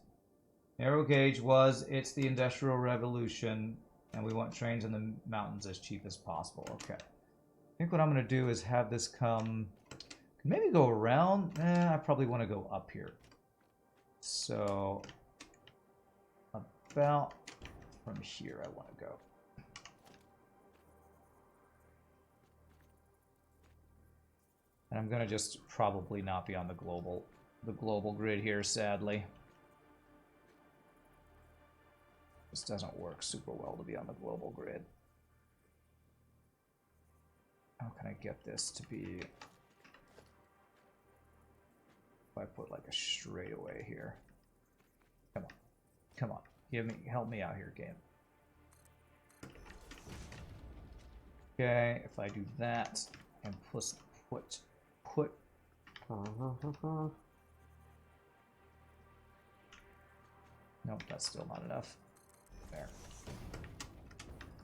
Narrow gauge was, it's the Industrial Revolution, and we want trains in the mountains as cheap as possible. Okay. I think what I'm going to do is have this come... Maybe go around? I probably want to go up here. So, about from here I want to go. And I'm going to just probably not be on the global grid here, sadly. This doesn't work super well to be on the global grid. How can I get this to be... If I put like a straightaway here. Come on. Come on. Help me out here, game. Okay, if I do that and put nope, that's still not enough.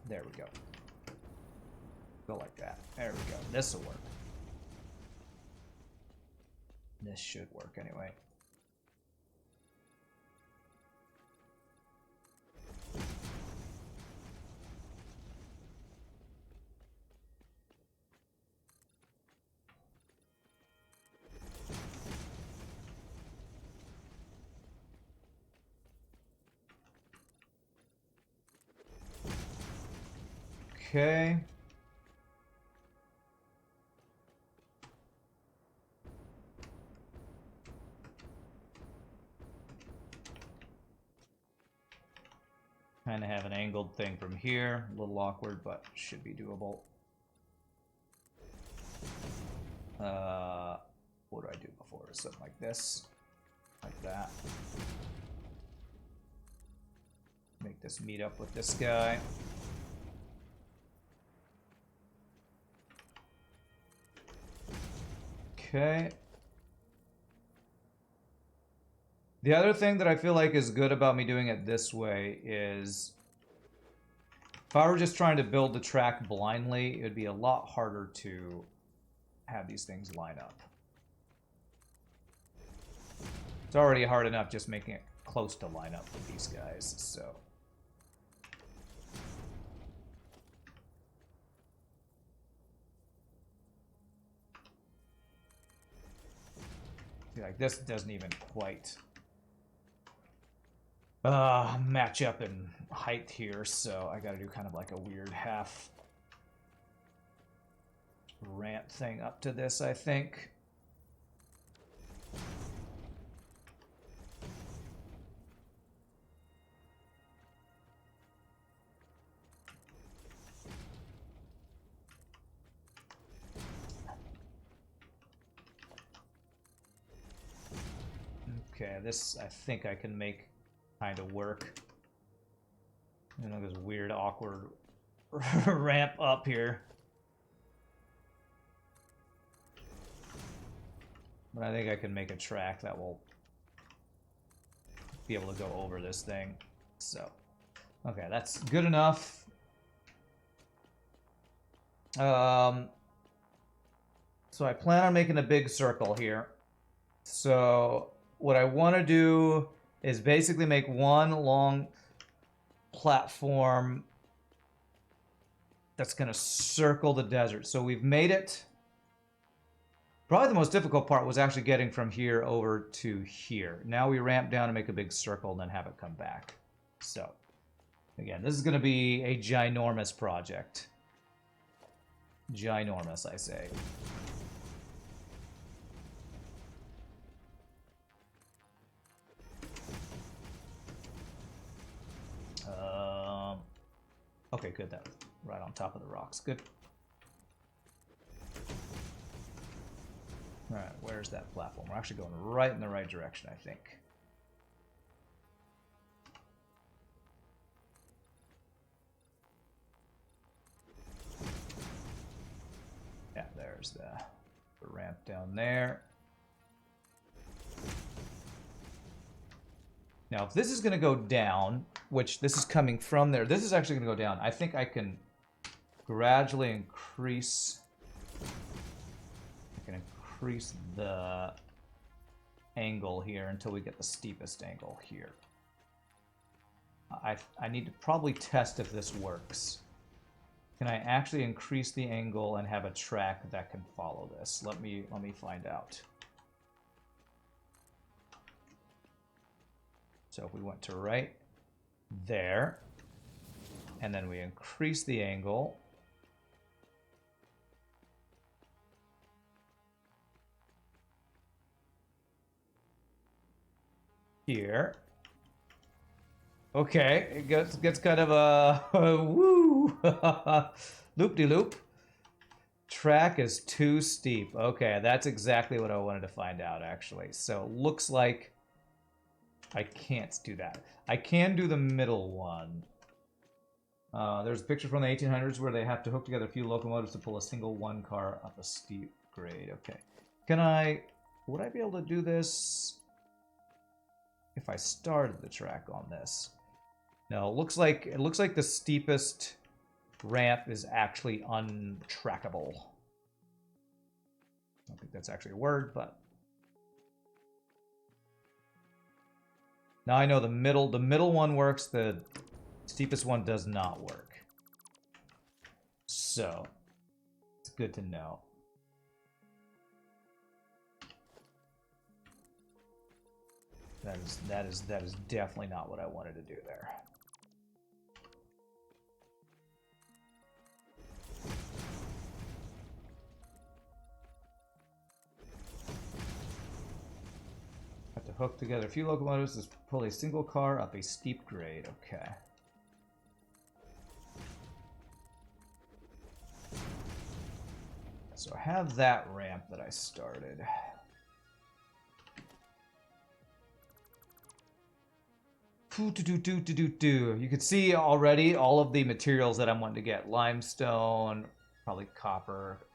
There we go. Go like that. There we go. This will work. This should work anyway. Okay. Kind of have an angled thing from here. A little awkward, but should be doable. What do I do before? Something like this. Like that. Make this meet up with this guy. Okay. The other thing that I feel like is good about me doing it this way is if I were just trying to build the track blindly, it would be a lot harder to have these things line up. It's already hard enough just making it close to line up with these guys, so... Like, this doesn't even quite match up in height here, so I gotta do kind of like a weird half ramp thing up to this, I think. Okay, this I think I can make kind of work. You know, this weird, awkward ramp up here. But I think I can make a track that will be able to go over this thing. So, okay, that's good enough. So I plan on making a big circle here. So what I want to do is basically make one long platform that's going to circle the desert. So we've made it. Probably the most difficult part was actually getting from here over to here. Now we ramp down and make a big circle and then have it come back. So, again, this is going to be a ginormous project. Ginormous, I say. Okay, good. That was right on top of the rocks. Good. All right, where's that platform? We're actually going right in the right direction, I think. Yeah, there's the ramp down there. Now, if this is going to go down, which this is coming from there, this is actually going to go down. I think I can gradually increase. I can increase the angle here until we get the steepest angle here. I need to probably test if this works. Can I actually increase the angle and have a track that can follow this? Let me find out. So if we went to right there, and then we increase the angle, here. Okay, it gets kind of a woo loop-de-loop. Track is too steep. Okay, that's exactly what I wanted to find out, actually. So looks like I can't do that. I can do the middle one. There's a picture from the 1800s where they have to hook together a few locomotives to pull a single one car up a steep grade. Okay, would I be able to do this if I started the track on this? No, it looks like the steepest ramp is actually untrackable. I don't think that's actually a word, but now I know the middle one works, the steepest one does not work. So it's good to know. That is definitely not what I wanted to do there. Have to hook together a few locomotives to pull a single car up a steep grade. Okay. So I have that ramp that I started. You can see already all of the materials that I'm wanting to get. Limestone, probably copper,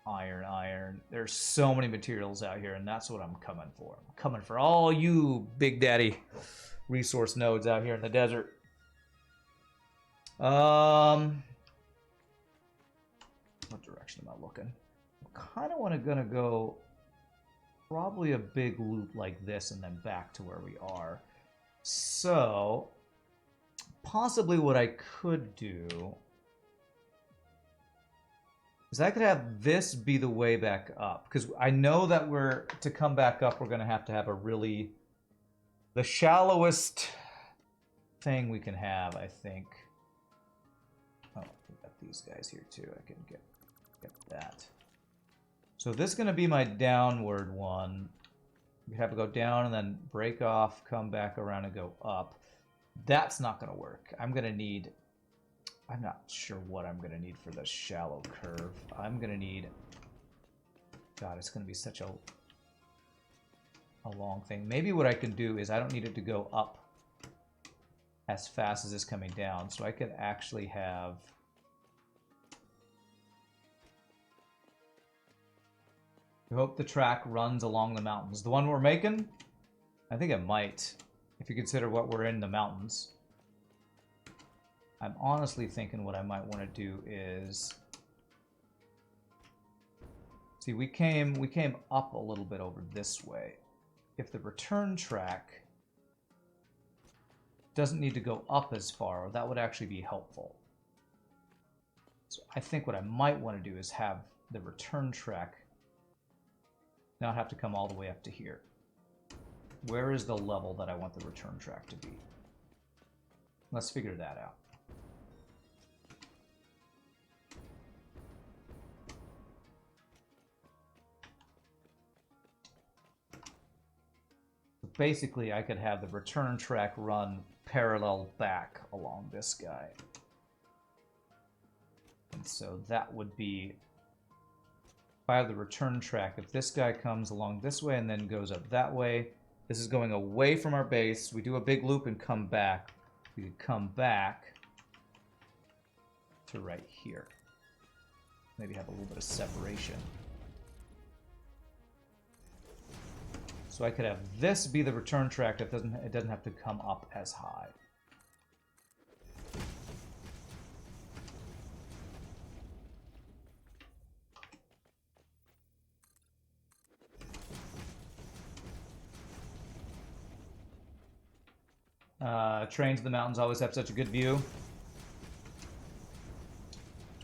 iron. There's so many materials out here, and that's what I'm coming for. I'm coming for all you Big Daddy resource nodes out here in the desert. What direction am I looking? I kind of gonna go probably a big loop like this and then back to where we are. So, possibly what I could do is I could have this be the way back up. Because I know that to come back up, we're going to have a really, the shallowest thing we can have, I think. Oh, we got these guys here too. I can get that. So this is going to be my downward one. We have to go down and then break off, come back around and go up. That's not going to work. I'm not sure what I'm going to need for the shallow curve. I'm going to need, God, it's going to be such a long thing. Maybe what I can do is I don't need it to go up as fast as it's coming down. So I could actually have, I hope the track runs along the mountains. The one we're making, I think it might, if you consider what we're in the mountains. I'm honestly thinking what I might want to do is, see, we came up a little bit over this way. If the return track doesn't need to go up as far, that would actually be helpful. So I think what I might want to do is have the return track not have to come all the way up to here. Where is the level that I want the return track to be? Let's figure that out. So basically, I could have the return track run parallel back along this guy. And so that would be, if I have the return track, if this guy comes along this way and then goes up that way, this is going away from our base. We do a big loop and come back. We could come back to right here. Maybe have a little bit of separation. So I could have this be the return track that doesn't have to come up as high. Trains in the mountains always have such a good view.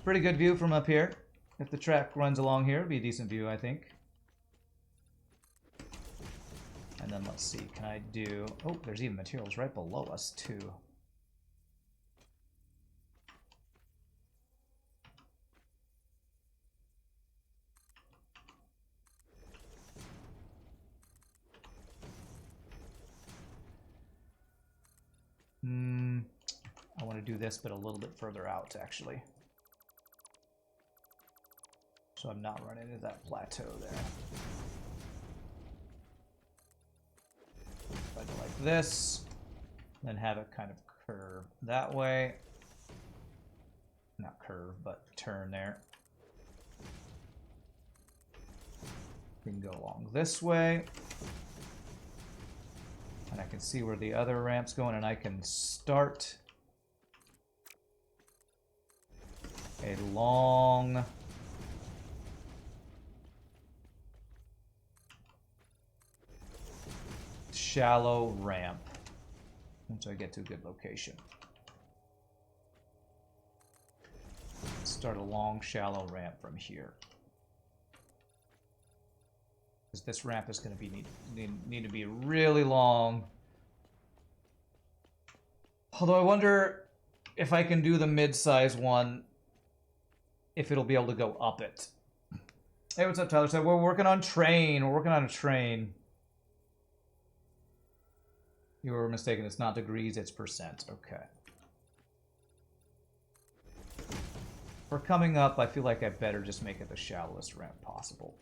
Pretty good view from up here. If the track runs along here, it'd be a decent view, I think. And then let's see, can I do... Oh, there's even materials right below us, too. I want to do this, but a little bit further out, actually. So I'm not running into that plateau there. If I go like this, then have it kind of curve that way. Not curve, but turn there. We can go along this way. And I can see where the other ramp's going, and I can start a long shallow ramp once I get to a good location. Start a long shallow ramp from here. Because this ramp is going to be need to be really long. Although I wonder if I can do the mid-size one, if it'll be able to go up it. Hey, what's up, Tyler? Said we're working on train. We're working on a train. You were mistaken. It's not degrees, it's percent. Okay. For coming up, I feel like I better just make it the shallowest ramp possible.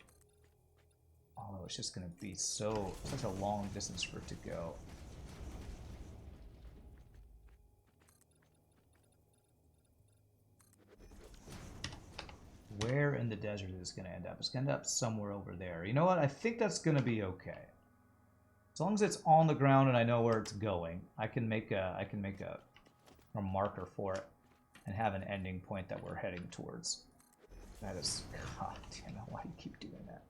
Oh, it's just going to be such a long distance for it to go. Where in the desert is this going to end up? It's going to end up somewhere over there. You know what? I think that's going to be okay. As long as it's on the ground and I know where it's going, I can make a marker for it and have an ending point that we're heading towards. That is, God damn it! Why do you keep doing that?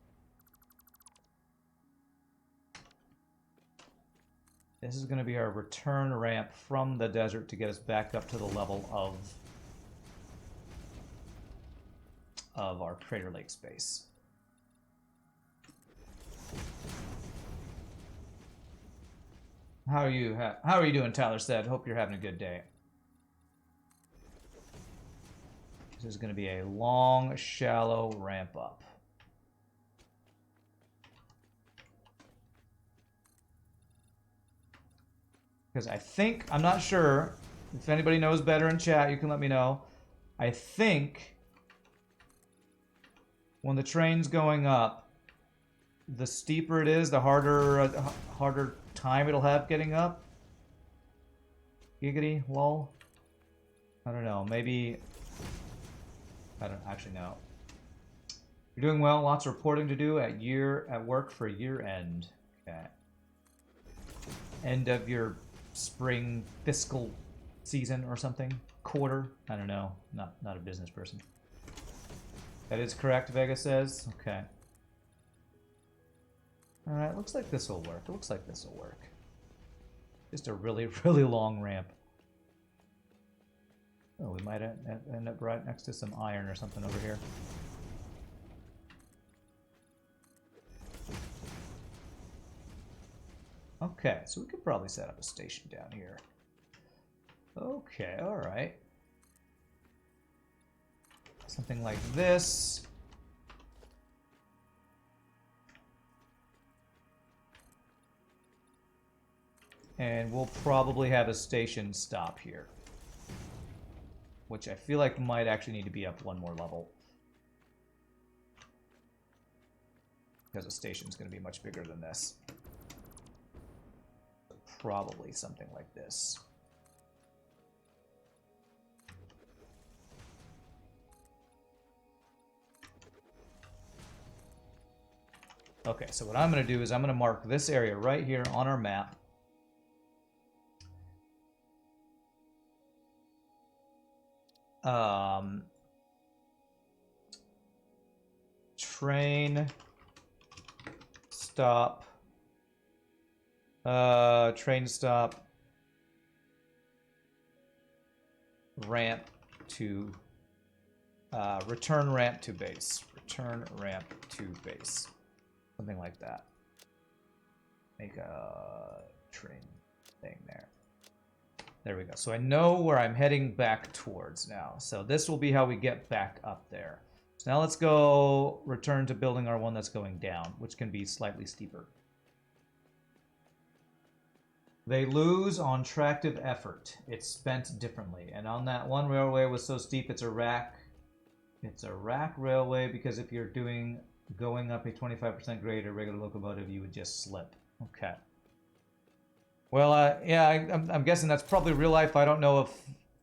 This is going to be our return ramp from the desert to get us back up to the level of our Crater Lake space. How are you doing, Tyler said? Hope you're having a good day. This is going to be a long, shallow ramp up. Because I think, I'm not sure, if anybody knows better in chat, you can let me know. I think when the train's going up, the steeper it is, the harder time it'll have getting up. Giggity, lol. I don't know, maybe, I don't actually know. You're doing well, lots of reporting to do at work for year end. Okay. End of your spring fiscal season or something? Quarter? I don't know. Not a business person. That is correct, Vega says. Okay. Alright, looks like this will work. Looks like this will work. Just a really, really long ramp. Oh, we might end up right next to some iron or something over here. Okay, so we could probably set up a station down here. Okay, alright. Something like this. And we'll probably have a station stop here. Which I feel like might actually need to be up one more level. Because the station's going to be much bigger than this. Probably something like this. Okay, so what I'm going to do is I'm going to mark this area right here on our map. Train stop. Train stop. Ramp to return ramp to base. Return ramp to base. Something like that. Make a train thing there. There we go. So I know where I'm heading back towards now. So this will be how we get back up there. So now let's go return to building our one that's going down, which can be slightly steeper. They lose on tractive effort. It's spent differently. And on that one railway was so steep, it's a rack. It's a rack railway because if you're going up a 25% grade, a regular locomotive, you would just slip. Okay. Well, yeah, I'm guessing that's probably real life. I don't know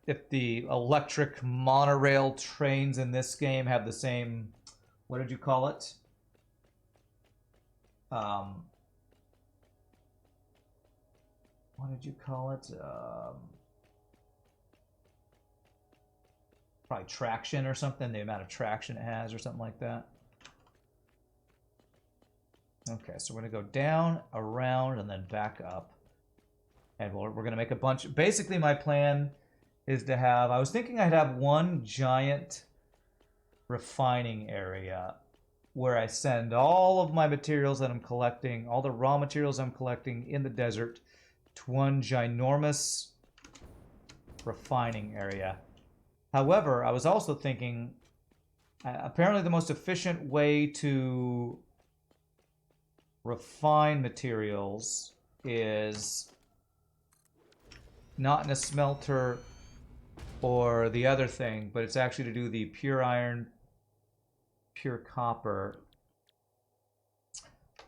if the electric monorail trains in this game have the same, what did you call it? What did you call it? Probably traction or something, the amount of traction it has or something like that. Okay, so we're going to go down, around, and then back up. And we're going to make a bunch. Basically, my plan is to have, I was thinking I'd have one giant refining area where I send all of my materials that I'm collecting, all the raw materials I'm collecting in the desert, to one ginormous refining area. However, I was also thinking, apparently the most efficient way to refine materials is not in a smelter or the other thing, but it's actually to do the pure iron, pure copper.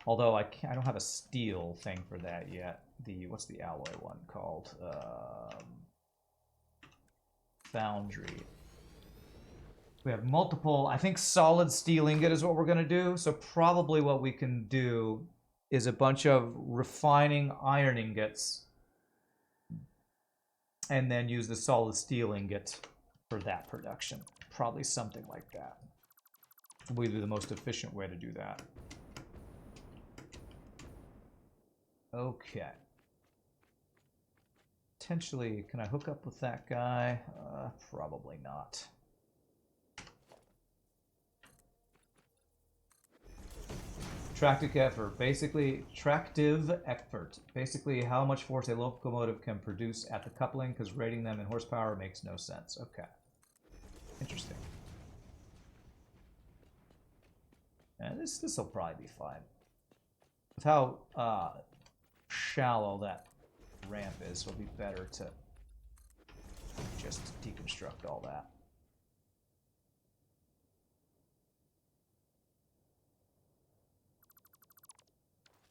Although I don't have a steel thing for that yet. What's the alloy one called? Foundry. We have multiple, I think solid steel ingot is what we're going to do. So probably what we can do is a bunch of refining iron ingots and then use the solid steel ingot for that production. Probably something like that. Will be the most efficient way to do that. Okay. Potentially, can I hook up with that guy? Probably not. Tractive effort. Basically, how much force a locomotive can produce at the coupling, because rating them in horsepower makes no sense. Okay. Interesting. And this will probably be fine. With how shallow that ramp is, it'll be better to just deconstruct all that.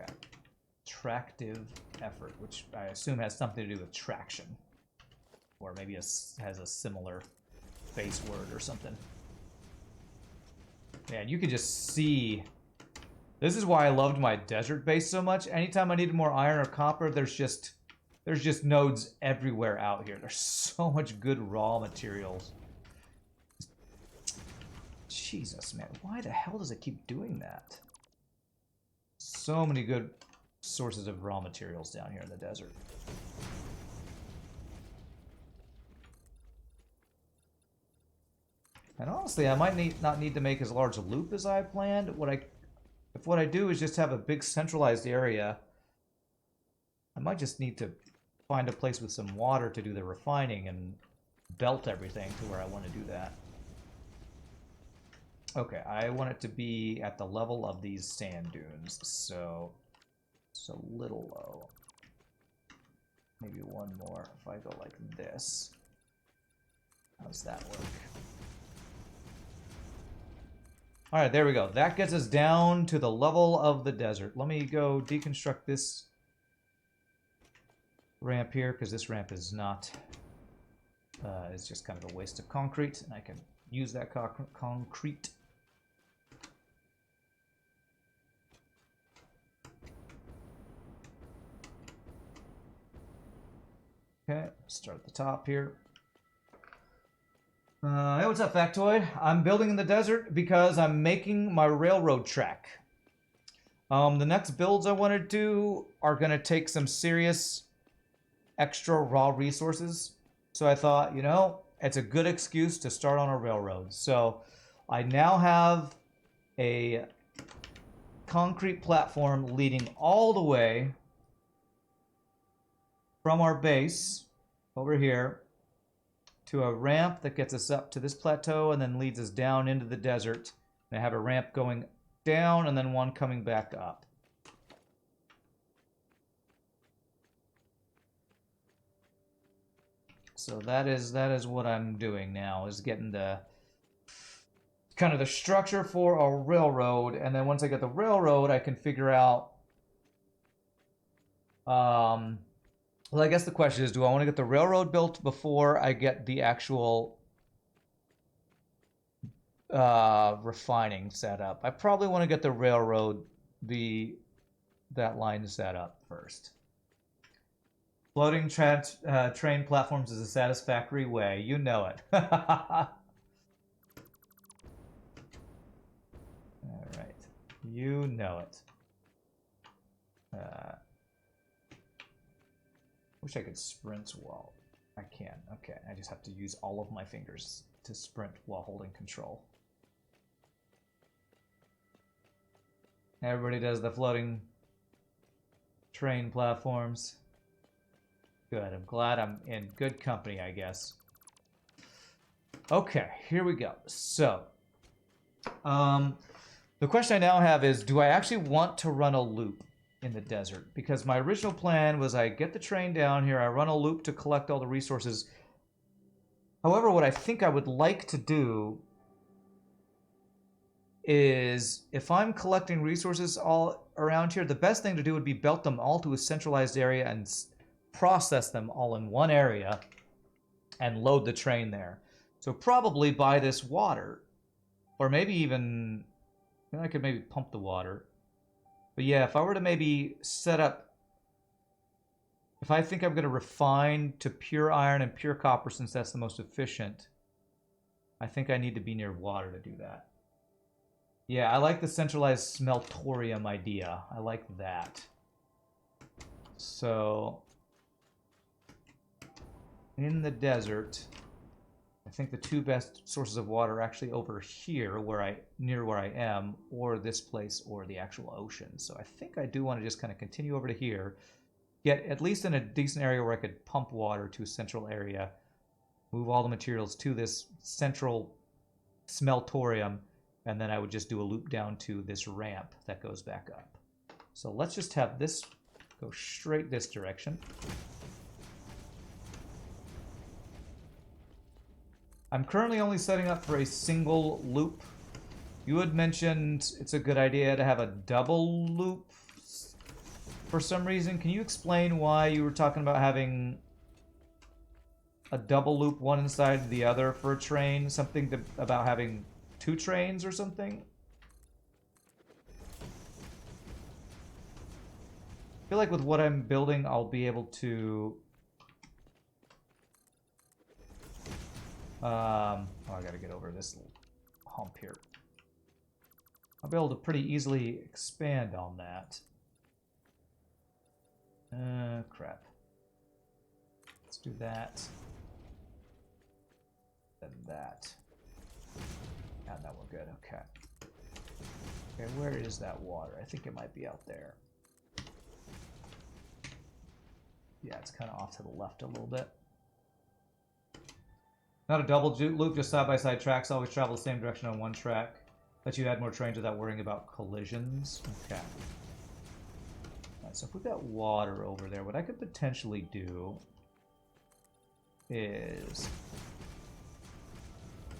Okay. Tractive effort, which I assume has something to do with traction. Or maybe has a similar base word or something. Man, you can just see. This is why I loved my desert base so much. Anytime I needed more iron or copper, there's just nodes everywhere out here. There's so much good raw materials. Jesus, man. Why the hell does it keep doing that? So many good sources of raw materials down here in the desert. And honestly, I might not need to make as large a loop as I planned. If what I do is just have a big centralized area, I might just need to find a place with some water to do the refining and belt everything to where I want to do that. Okay, I want it to be at the level of these sand dunes, so it's a little low. Maybe one more if I go like this. How's that work? Alright, there we go. That gets us down to the level of the desert. Let me go deconstruct this ramp here, because this ramp is not... it's just kind of a waste of concrete, and I can use that concrete. Okay, start at the top here. Hey, what's up, Factoid? I'm building in the desert because I'm making my railroad track. The next builds I want to do are going to take some serious extra raw resources. So I thought, you know, it's a good excuse to start on a railroad. So I now have a concrete platform leading all the way from our base over here to a ramp that gets us up to this plateau and then leads us down into the desert. And I have a ramp going down and then one coming back up. So that is what I'm doing now, is getting the kind of the structure for a railroad, and then once I get the railroad, I can figure out well, I guess the question is, do I want to get the railroad built before I get the actual refining set up? I probably want to get the railroad, that line set up first. Floating train platforms is a satisfactory way. You know it. All right. You know it. Wish I could sprint while... I can. Okay, I just have to use all of my fingers to sprint while holding control. Everybody does the floating train platforms. Good. I'm glad I'm in good company, I guess. Okay, here we go. So, the question I now have is, do I actually want to run a loop in the desert? Because my original plan was I get the train down here, I run a loop to collect all the resources. However, what I think I would like to do is, if I'm collecting resources all around here, the best thing to do would be belt them all to a centralized area and process them all in one area and load the train there. So probably buy this water, or maybe even, you know, I could maybe pump the water. But yeah, if I were to maybe set up, if I think I'm going to refine to pure iron and pure copper since that's the most efficient, I think I need to be near water to do that. Yeah, I like the centralized smeltorium idea. I like that. So, in the desert, I think the two best sources of water are actually over here, near where I am, or this place, or the actual ocean. So I think I do want to just kind of continue over to here, get at least in a decent area where I could pump water to a central area, move all the materials to this central smeltorium, and then I would just do a loop down to this ramp that goes back up. So let's just have this go straight this direction. I'm currently only setting up for a single loop. You had mentioned it's a good idea to have a double loop for some reason. Can you explain why you were talking about having a double loop, one inside the other for a train? Something about having two trains or something? I feel like with what I'm building, I'll be able to... oh, I gotta get over this little hump here. I'll be able to pretty easily expand on that. Crap. Let's do that. Then that. And now we're good, okay. Okay, where is that water? I think it might be out there. Yeah, it's kind of off to the left a little bit. Not a double loop, just side-by-side tracks. Always travel the same direction on one track. Let you add more trains without worrying about collisions. Okay. Alright, so if we've got water over there, what I could potentially do is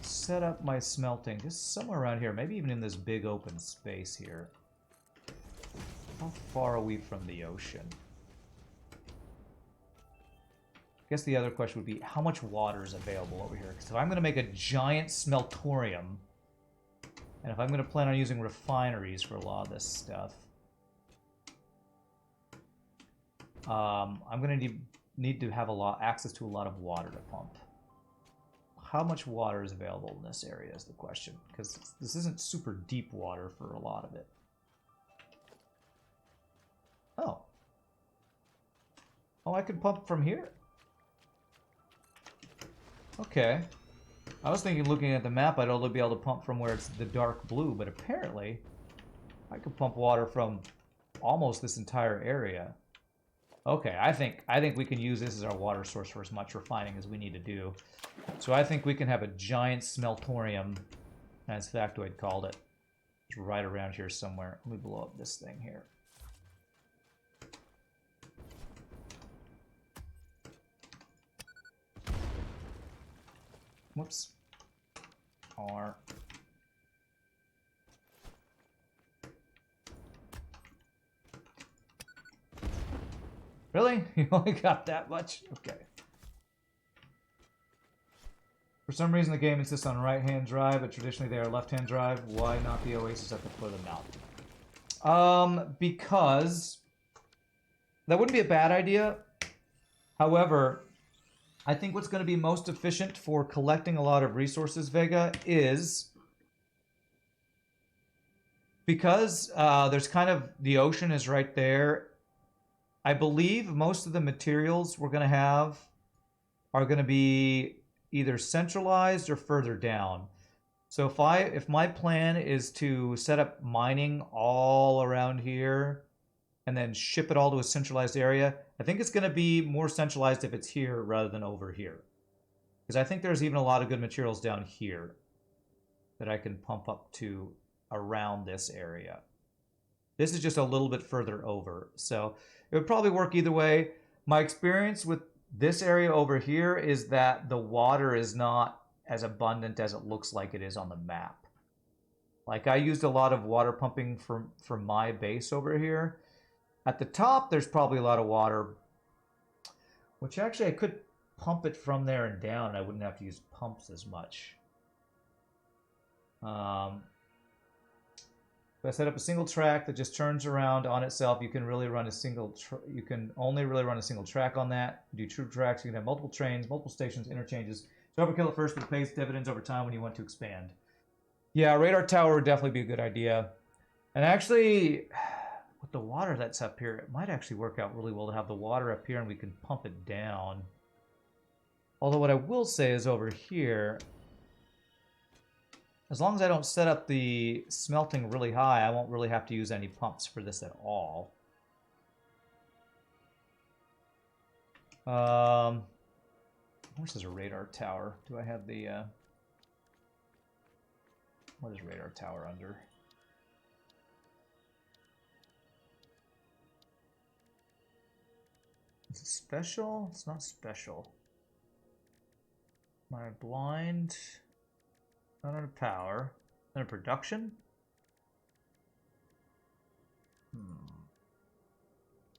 set up my smelting just somewhere around here, maybe even in this big open space here. How far are we from the ocean? I guess the other question would be, how much water is available over here? So I'm going to make a giant smeltorium, and if I'm going to plan on using refineries for a lot of this stuff, I'm going to need need to have access to a lot of water to pump. How much water is available in this area is the question, because this isn't super deep water for a lot of it. Oh. Oh, I can pump from here? Okay. I was thinking, looking at the map, I'd only be able to pump from where it's the dark blue, but apparently I could pump water from almost this entire area. Okay, I think we can use this as our water source for as much refining as we need to do. So I think we can have a giant smeltorium, as Factoid called it. It's right around here somewhere. Let me blow up this thing here. Whoops. R. Really? You only got that much? Okay. For some reason, the game insists on right-hand drive, but traditionally they are left-hand drive. Why not the Oasis at the foot of the mountain? Because that wouldn't be a bad idea. However, I think what's going to be most efficient for collecting a lot of resources, Vega, is because there's kind of the ocean is right there. I believe most of the materials we're going to have are going to be either centralized or further down. So if my plan is to set up mining all around here and then ship it all to a centralized area, I think it's going to be more centralized if it's here rather than over here. Because I think there's even a lot of good materials down here that I can pump up to around this area. This is just a little bit further over. So it would probably work either way. My experience with this area over here is that the water is not as abundant as it looks like it is on the map. Like, I used a lot of water pumping for my base over here. At the top, there's probably a lot of water, which actually I could pump it from there and down, and I wouldn't have to use pumps as much. If I set up a single track that just turns around on itself, you can really run you can only really run a single track on that. Do true tracks, you can have multiple trains, multiple stations, interchanges. So overkill at first, but it pays dividends over time when you want to expand. Yeah, radar tower would definitely be a good idea. And actually, with the water that's up here, it might actually work out really well to have the water up here and we can pump it down. Although what I will say is over here, as long as I don't set up the smelting really high, I won't really have to use any pumps for this at all. Where's a radar tower? Do I have the... what is radar tower under? Is it special? It's not special. Am I blind? Not under power. Under production?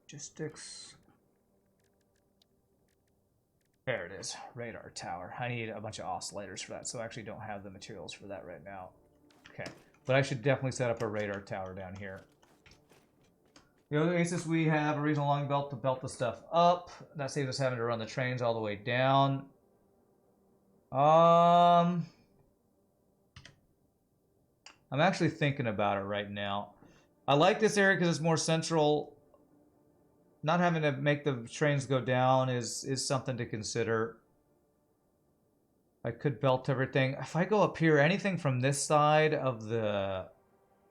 Logistics. There it is. Radar tower. I need a bunch of oscillators for that, so I actually don't have the materials for that right now. Okay. But I should definitely set up a radar tower down here. The other Oasis, we have a reasonable long belt to belt the stuff up. That saves us having to run the trains all the way down. I'm actually thinking about it right now. I like this area because it's more central. Not having to make the trains go down is something to consider. I could belt everything. If I go up here, anything from this side of the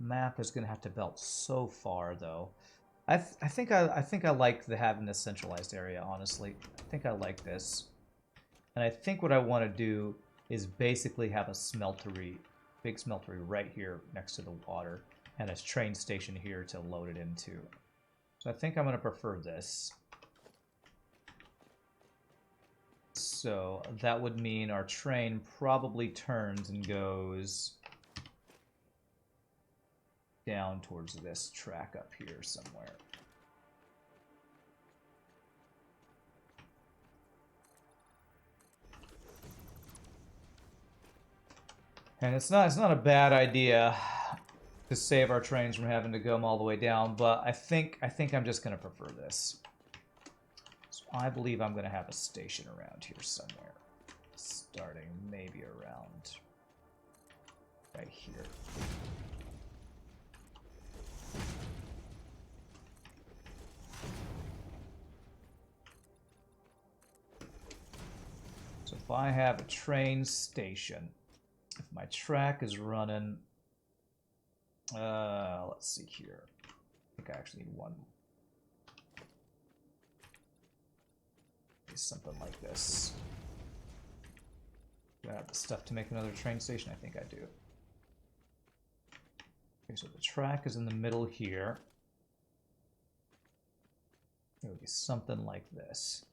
map is going to have to belt so far, though. I think I like having this centralized area, honestly. I think I like this. And I think what I want to do is basically have a smeltery, big smeltery right here next to the water, and a train station here to load it into. So I think I'm going to prefer this. So that would mean our train probably turns and goes down towards this track up here somewhere. And it's not a bad idea to save our trains from having to go all the way down, but I think I'm just going to prefer this. So I believe I'm going to have a station around here somewhere. Starting maybe around right here. So if I have a train station, if my track is running, let's see here. I think I actually need one. Something like this. Do I have the stuff to make another train station? I think I do. Okay, so the track is in the middle here. It would be something like this.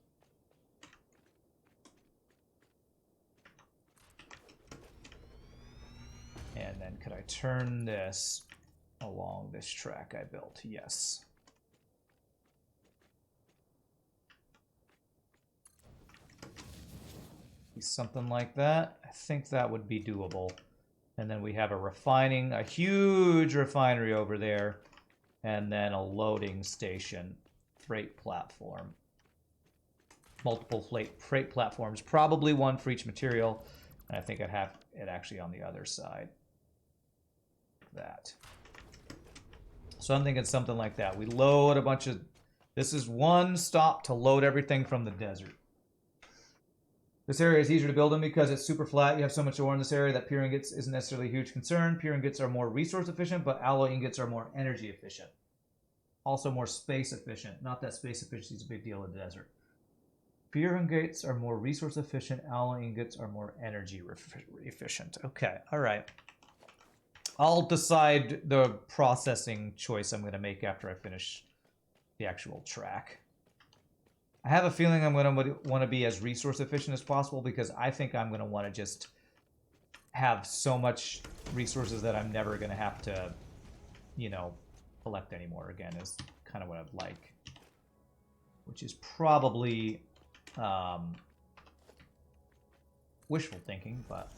And then could I turn this along this track I built? Yes. Something like that. I think that would be doable. And then we have a huge refinery over there, and then a loading station, freight platform. Multiple freight platforms, probably one for each material, and I think I'd have it actually on the other side. That. So I'm thinking something like that. We load a bunch of... This is one stop to load everything from the desert. This area is easier to build in because it's super flat. You have so much ore in this area that pure ingots isn't necessarily a huge concern. Pure ingots are more resource efficient, but alloy ingots are more energy efficient. Also more space efficient. Not that space efficiency is a big deal in the desert. Pure ingots are more resource efficient. Alloy ingots are more energy efficient. Okay, all right. I'll decide the processing choice I'm going to make after I finish the actual track. I have a feeling I'm going to want to be as resource efficient as possible because I think I'm going to want to just have so much resources that I'm never going to have to, you know, collect anymore again is kind of what I'd like. Which is probably wishful thinking, but...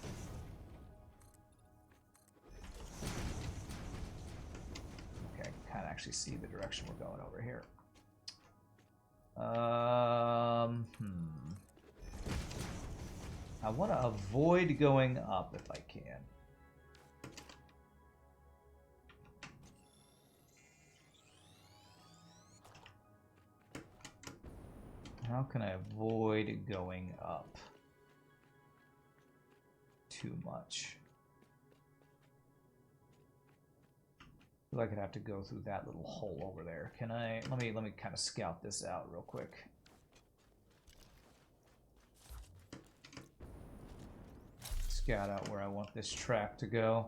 Okay, I can kind of actually see the direction we're going over here. I want to avoid going up if I can. How can I avoid going up too much? I feel like I'd have to go through that little hole over there. Can I? Let me kind of scout this out real quick. Scout out where I want this track to go.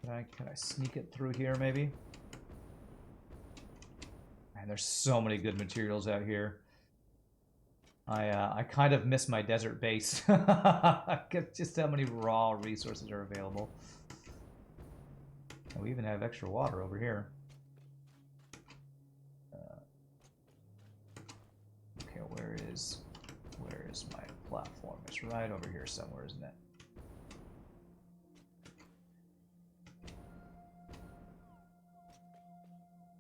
Can I sneak it through here maybe? Man, there's so many good materials out here. I kind of miss my desert base. Just how many raw resources are available. And we even have extra water over here. Okay, where is my platform? It's right over here somewhere, isn't it?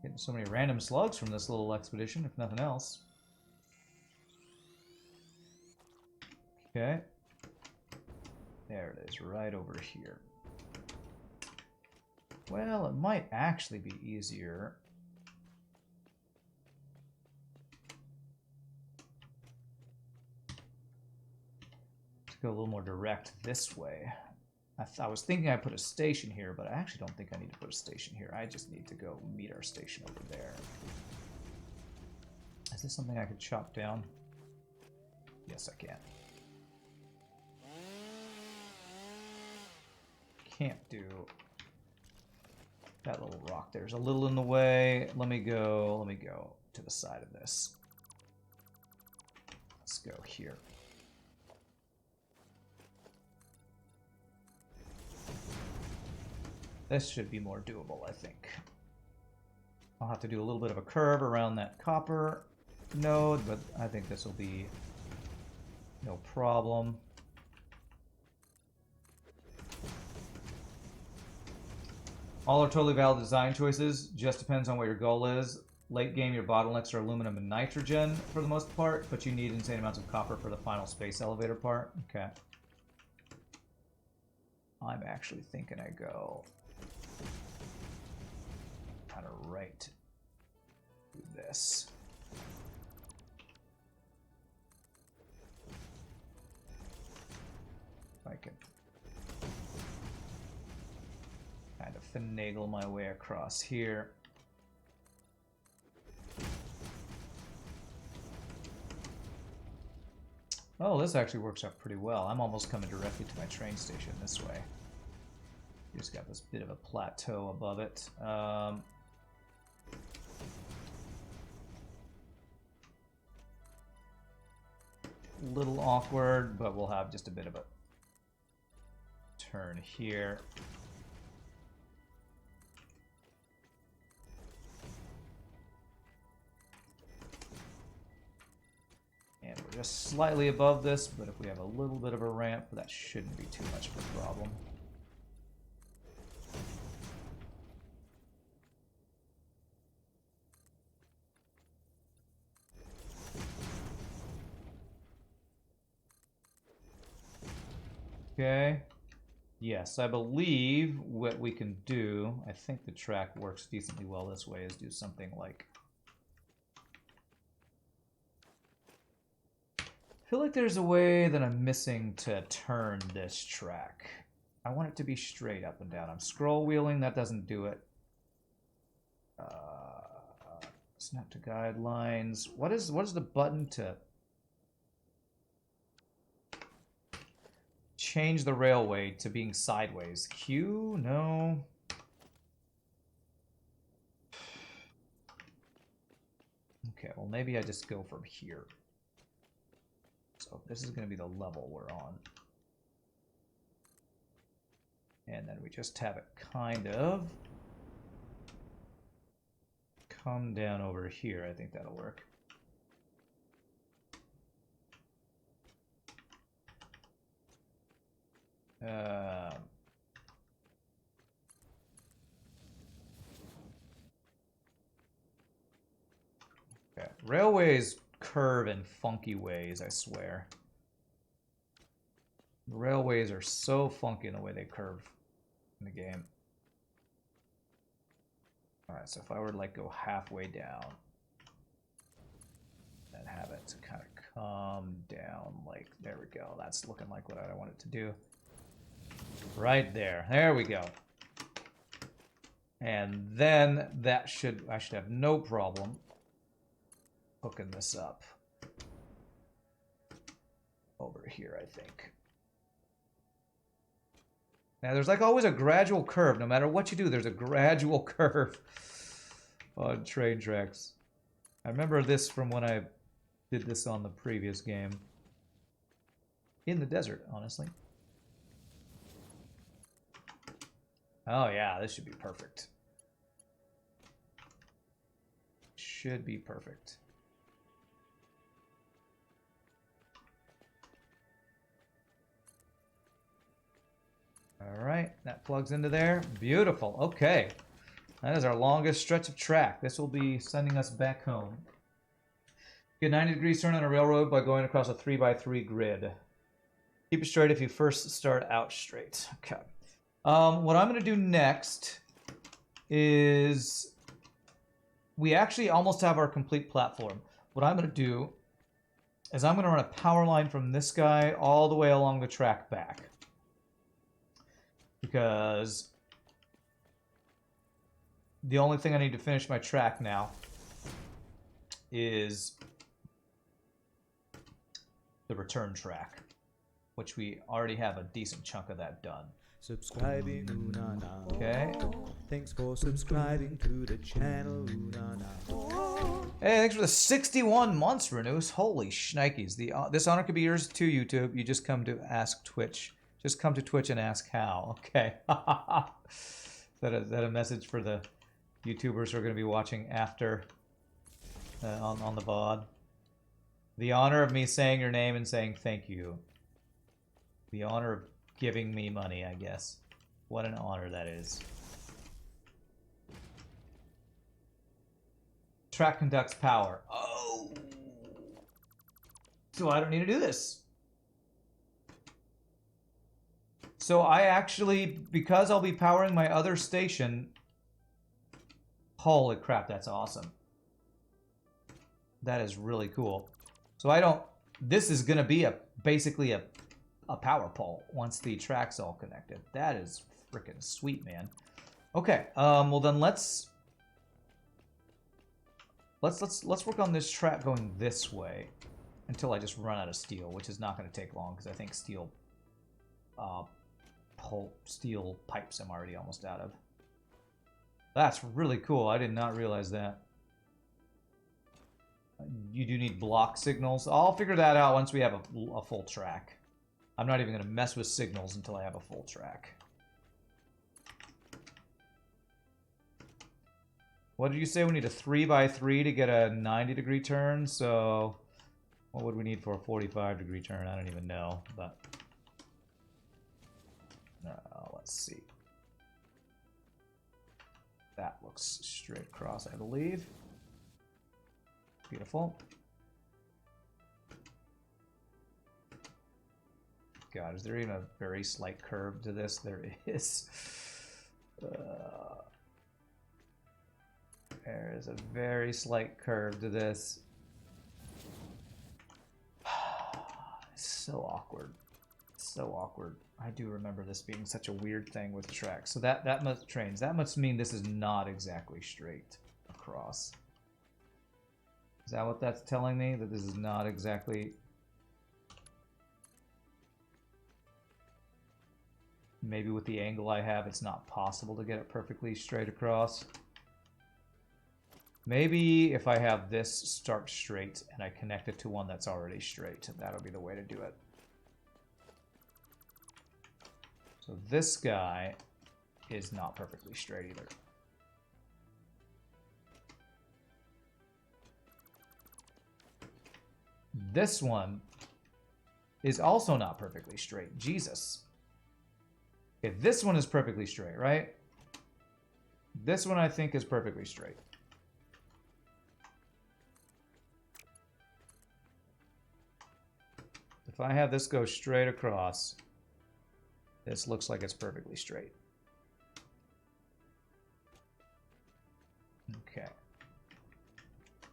Getting so many random slugs from this little expedition, if nothing else. Okay. There it is, right over here. Well, it might actually be easier. To go a little more direct this way. I was thinking I put a station here, but I actually don't think I need to put a station here. I just need to go meet our station over there. Is this something I could chop down? Yes, I can. Can't do that little rock. There's a little in the way. Let me go to the side of this. Let's go here. This should be more doable, I think. I'll have to do a little bit of a curve around that copper node, but I think this will be no problem. All are totally valid design choices. Just depends on what your goal is. Late game, your bottlenecks are aluminum and nitrogen for the most part, but you need insane amounts of copper for the final space elevator part. Okay. I'm actually thinking I go kind of right through this. If I can kind of finagle my way across here. Oh, this actually works out pretty well. I'm almost coming directly to my train station this way. You just got this bit of a plateau above it. Little awkward, but we'll have just a bit of a turn here. And we're just slightly above this, but if we have a little bit of a ramp, that shouldn't be too much of a problem. Okay. Yes, I believe what we can do, I think the track works decently well this way, is do something like... I feel like there's a way that I'm missing to turn this track. I want it to be straight up and down. I'm scroll wheeling, that doesn't do it. Snap to guidelines. What is the button to change the railway to being sideways? Q? No. Okay, well maybe I just go from here. So this is going to be the level we're on. And then we just have it kind of come down over here. I think that'll work. Okay. Railways curve in funky ways, I swear. The railways are so funky in the way they curve in the game. Alright, so if I were to like go halfway down and have it kind of come down, like, there we go. That's looking like what I want it to do. Right there. There we go. And then that I should have no problem hooking this up over here, I think. Now, there's like always a gradual curve. No matter what you do, there's a gradual curve on train tracks. I remember this from when I did this on the previous game. In the desert, honestly. Oh yeah, this should be perfect. Should be perfect. All right, that plugs into there. Beautiful. Okay. That is our longest stretch of track. This will be sending us back home. Get 90 degrees turn on a railroad by going across a 3x3 grid. Keep it straight if you first start out straight. Okay. What I'm going to do next is... we actually almost have our complete platform. What I'm going to do is I'm going to run a power line from this guy all the way along the track back. Because the only thing I need to finish my track now is the return track, which we already have a decent chunk of that done. Subscribing, ooh, nah, nah. Okay. Thanks for subscribing to the channel, ooh, nah, nah. Hey, thanks for the 61 months, Renus. Holy shnikes. This honor could be yours too, YouTube. You just come to ask Twitch. Just come to Twitch and ask how. Okay. Is that a message for the YouTubers who are going to be watching after on the VOD? The honor of me saying your name and saying thank you. The honor of giving me money, I guess. What an honor that is. Track conducts power. Oh! So I don't need to do this. So I actually, because I'll be powering my other station... Holy crap, that's awesome. That is really cool. So I don't... This is going to be basically a power pole once the track's all connected. That is freaking sweet, man. Okay, well then let's work on this track going this way until I just run out of steel, which is not going to take long because I think steel pipes I'm already almost out of. That's really cool. I did not realize that. You do need block signals. I'll figure that out once we have a full track. I'm not even going to mess with signals until I have a full track. What did you say? We need a 3x3 to get a 90-degree turn, so what would we need for a 45-degree turn? I don't even know, but let's see. That looks straight across, I believe. Beautiful. God, is there even a very slight curve to this? There is. There is a very slight curve to this. It's so awkward. So awkward. I do remember this being such a weird thing with tracks. So that must trains. That must mean this is not exactly straight across. Is that what that's telling me? That this is not exactly... Maybe with the angle I have, it's not possible to get it perfectly straight across. Maybe if I have this start straight and I connect it to one that's already straight, that'll be the way to do it. So this guy is not perfectly straight either. This one is also not perfectly straight. Jesus. Okay, this one is perfectly straight, right? This one I think is perfectly straight. If I have this go straight across, this looks like it's perfectly straight. Okay.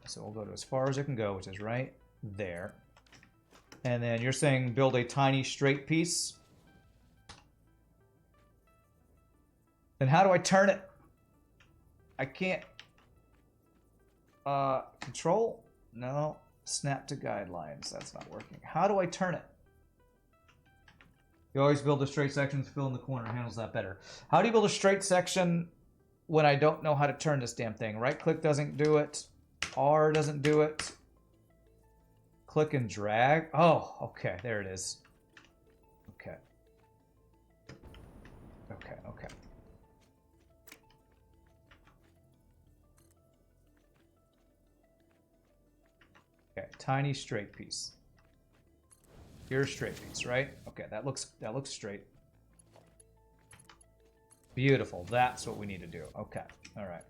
So we'll go to as far as it can go, which is right there. And then you're saying build a tiny straight piece. Then how do I turn it? I can't. Control? No. Snap to guidelines. That's not working. How do I turn it? You always build a straight section, fill in the corner, handles that better. How do you build a straight section when I don't know how to turn this damn thing? Right click doesn't do it. R doesn't do it. Click and drag. Oh, okay. There it is. Okay. Okay, okay. Okay, tiny straight piece. Here's a straight piece, right? Okay, that looks straight. Beautiful. That's what we need to do. Okay. All right.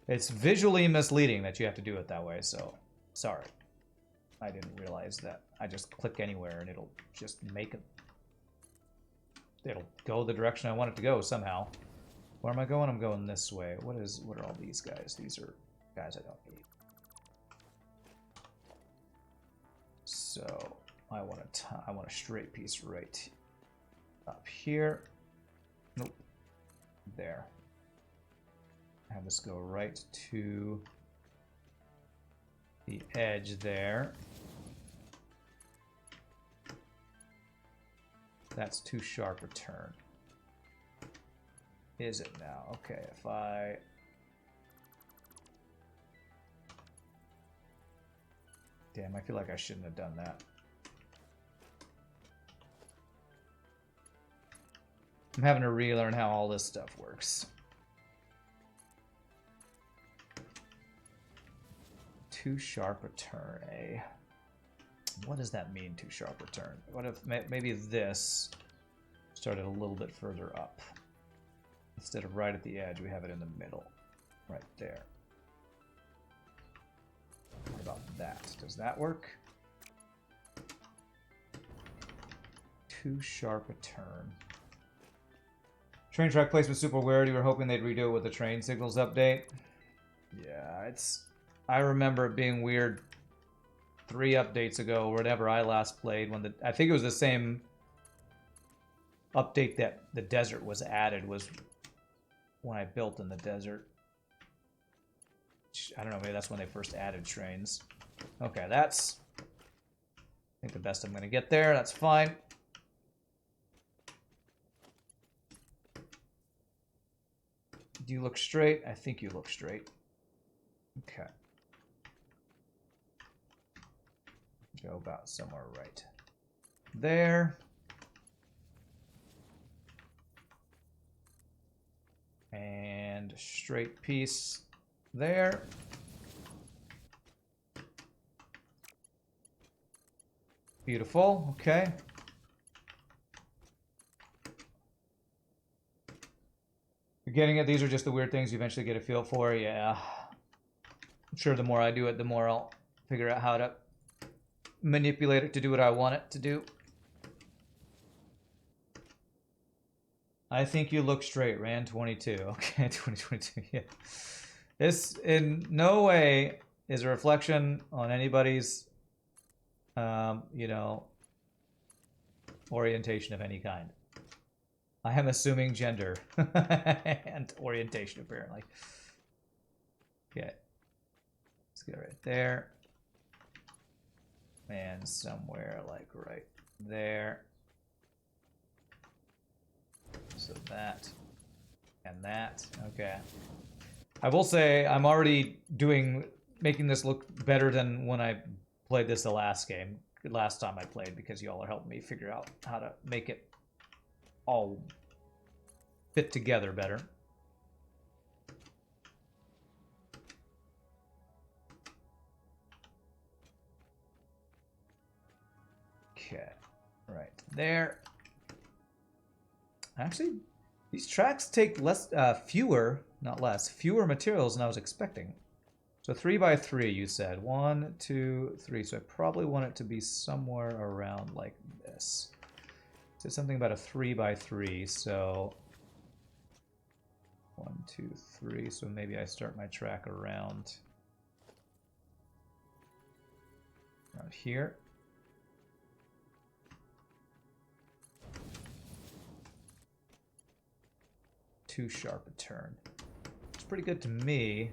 It's visually misleading that you have to do it that way, so sorry. I didn't realize that. I just click anywhere and it'll just make it. It'll go the direction I want it to go somehow. Where am I going? I'm going this way. What are all these guys? These are guys I don't need. So I want a straight piece right up here. Nope. There. Have this go right to the edge there. That's too sharp a turn. Is it now? Okay, if I... Damn, I feel like I shouldn't have done that. I'm having to relearn how all this stuff works. Too sharp a turn, eh? What does that mean, too sharp a turn? What if maybe this started a little bit further up? Instead of right at the edge, we have it in the middle. there. What about that? Does that work? Too sharp a turn. Train track placement super weird. You were hoping they'd redo it with the train signals update. Yeah, it's... I remember it being weird 3 updates ago, or whatever I last played, when I think it was the same update that the desert was added, was when I built in the desert. I don't know, maybe that's when they first added trains. Okay, that's... I think the best I'm going to get there. That's fine. Do you look straight? I think you look straight. Okay. Go about somewhere right there. And straight piece there. Beautiful. Okay. You're getting it. These are just the weird things you eventually get a feel for. Yeah. I'm sure the more I do it, the more I'll figure out how to manipulate it to do what I want it to do. I think you look straight, Rand 22. Okay, 2022, yeah. This in no way is a reflection on anybody's, you know, orientation of any kind. I am assuming gender and orientation, apparently. Okay. Let's get right there. And somewhere like right there. So that and that. Okay. I will say I'm already making this look better than when I played this the last time I played, because y'all are helping me figure out how to make it all fit together better. Okay, right there. Actually, these tracks take fewer materials than I was expecting. So 3 by 3, you said. 1, 2, 3. So I probably want it to be somewhere around like this. So something about a 3 by 3. So 1, 2, 3. So maybe I start my track around here. Too sharp a turn. It's pretty good to me,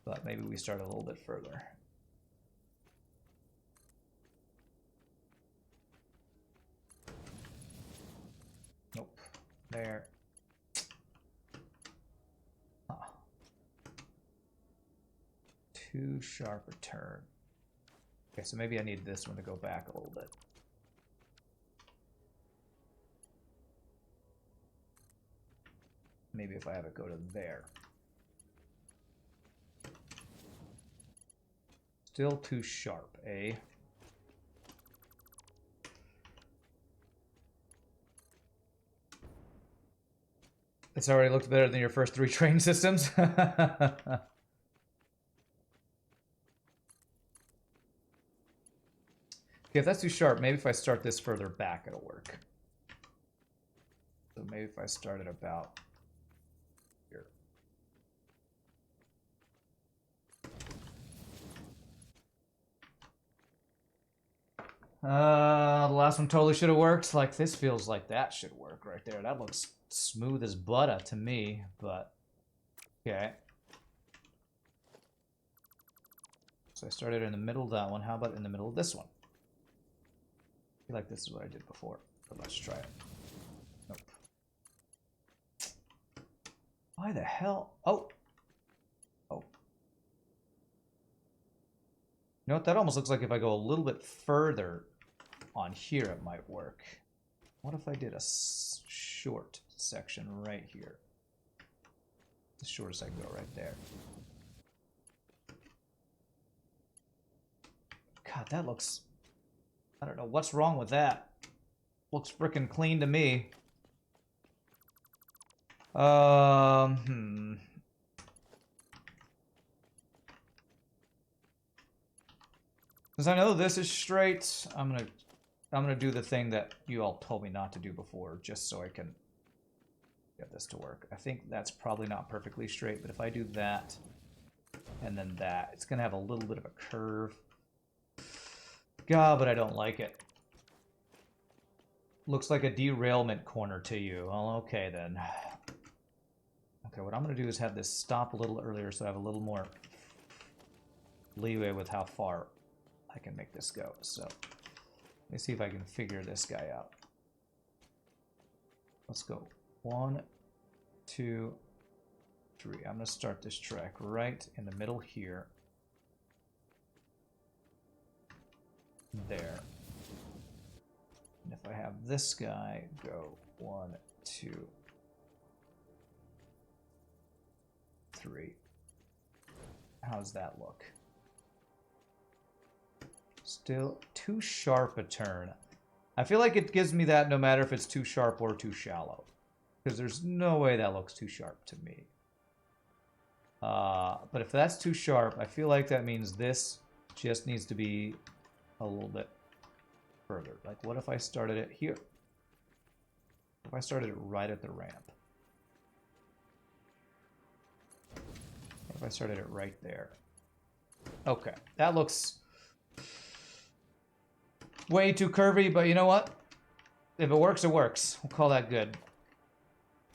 but maybe we start a little bit further. Nope. There. Too sharp a turn. Okay, so maybe I need this one to go back a little bit. Maybe if I have it go to there. Still too sharp, eh? It's already looked better than your first 3 train systems. Okay, if that's too sharp, maybe if I start this further back, it'll work. So maybe if I start it about here. The last one totally should have worked. Like, this feels like that should work right there. That looks smooth as butter to me, but okay. So I started in the middle of that one. How about in the middle of this one? I feel like this is what I did before, but let's try it. Nope. Why the hell? Oh. Oh. You know what? That almost looks like if I go a little bit further on here, it might work. What if I did a short section right here? The shortest I can go right there. God, that looks... I don't know what's wrong with that. Looks frickin' clean to me. Since I know this is straight, I'm gonna do the thing that you all told me not to do before, just so I can get this to work. I think that's probably not perfectly straight, but if I do that and then that, it's gonna have a little bit of a curve. God, but I don't like it. Looks like a derailment corner to you. Well, okay then. Okay, what I'm gonna do is have this stop a little earlier so I have a little more leeway with how far I can make this go. So let me see if I can figure this guy out. Let's go. 1, 2, 3. I'm gonna start this track right in the middle here. There. And if I have this guy go 1, 2, 3. How's that look? Still too sharp a turn. I feel like it gives me that no matter if it's too sharp or too shallow. Because there's no way that looks too sharp to me. But if that's too sharp, I feel like that means this just needs to be a little bit further. Like, what if I started it here? If I started it right at the ramp? What if I started it right there? Okay, that looks way too curvy, but you know what? If it works, it works. We'll call that good.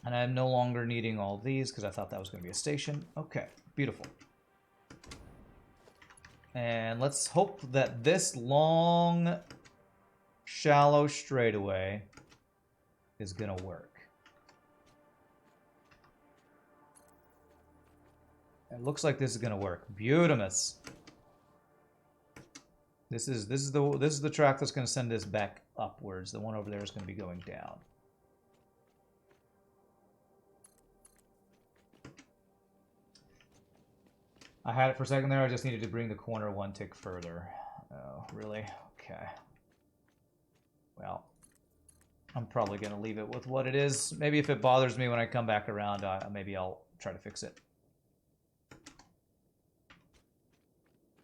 And I'm no longer needing all these because I thought that was going to be a station. Okay, beautiful. And let's hope that this long, shallow straightaway is going to work. It looks like this is going to work. Beautimus. This is the track that's going to send this back upwards. The one over there is going to be going down. I had it for a second there. I just needed to bring the corner one tick further. Oh, really? Okay. Well, I'm probably going to leave it with what it is. Maybe if it bothers me when I come back around, maybe I'll try to fix it.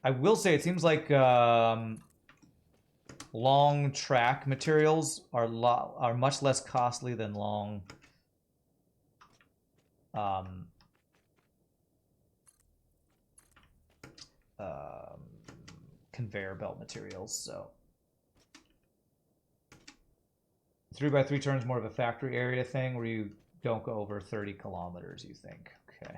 I will say it seems like long track materials are much less costly than long conveyor belt materials. So 3x3 turns more of a factory area thing where you don't go over 30 kilometers, you think. Okay.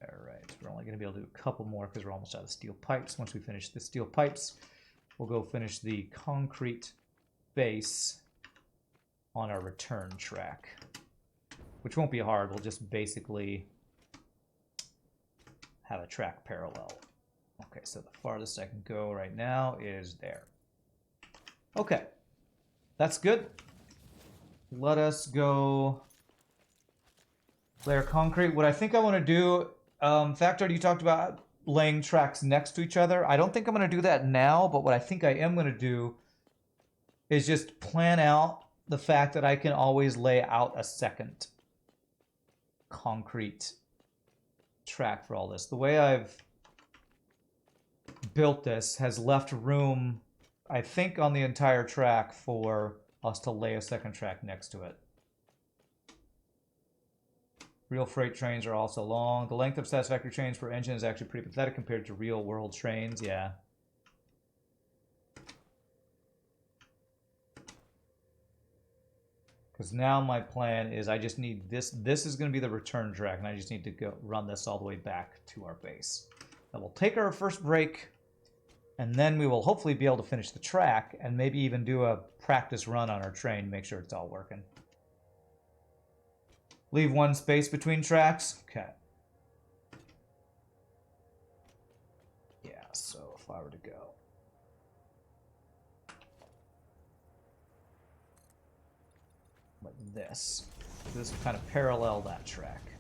Alright, we're only going to be able to do a couple more because we're almost out of steel pipes. Once we finish the steel pipes, we'll go finish the concrete base on our return track, which won't be hard. We'll just basically have a track parallel. Okay, so the farthest I can go right now is there. Okay, that's good. Let us go layer concrete. What I think I want to do, Factor, you talked about laying tracks next to each other. I don't think I'm going to do that now, but what I think I am going to do is just plan out the fact that I can always lay out a second concrete track for all this. The way I've built this has left room, I think, on the entire track for us to lay a second track next to it. Real freight trains are also long. The length of Satisfactory trains per engine is actually pretty pathetic compared to real world trains. Yeah. Because now my plan is I just need this. This is going to be the return track, and I just need to go run this all the way back to our base. Then we'll take our first break, and then we will hopefully be able to finish the track and maybe even do a practice run on our train, make sure it's all working. Leave one space between tracks. Okay. Yeah, so if I were to go like this would kind of parallel that track.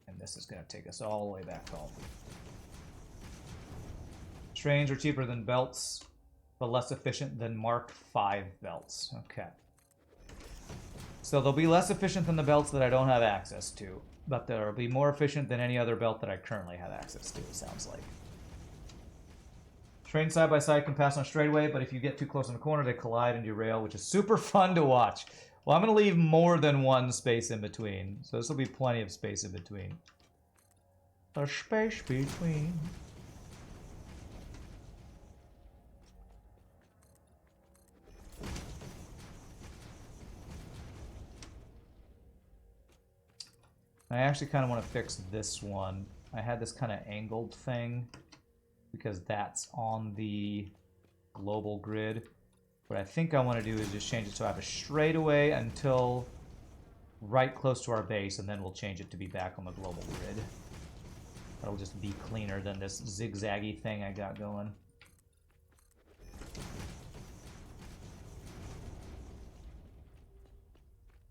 And this is going to take us all the way back home. Trains are cheaper than belts, but less efficient than Mark V belts. Okay. So they'll be less efficient than the belts that I don't have access to, but they'll be more efficient than any other belt that I currently have access to, it sounds like. Trains side by side can pass on straightaway, but if you get too close in the corner, they collide and derail, which is super fun to watch. Well, I'm going to leave more than one space in between, so this will be plenty of space in between. A space between. I actually kind of want to fix this one. I had this kind of angled thing because that's on the global grid. What I think I want to do is just change it so I have a straightaway until right close to our base, and then we'll change it to be back on the global grid. That'll just be cleaner than this zigzaggy thing I got going.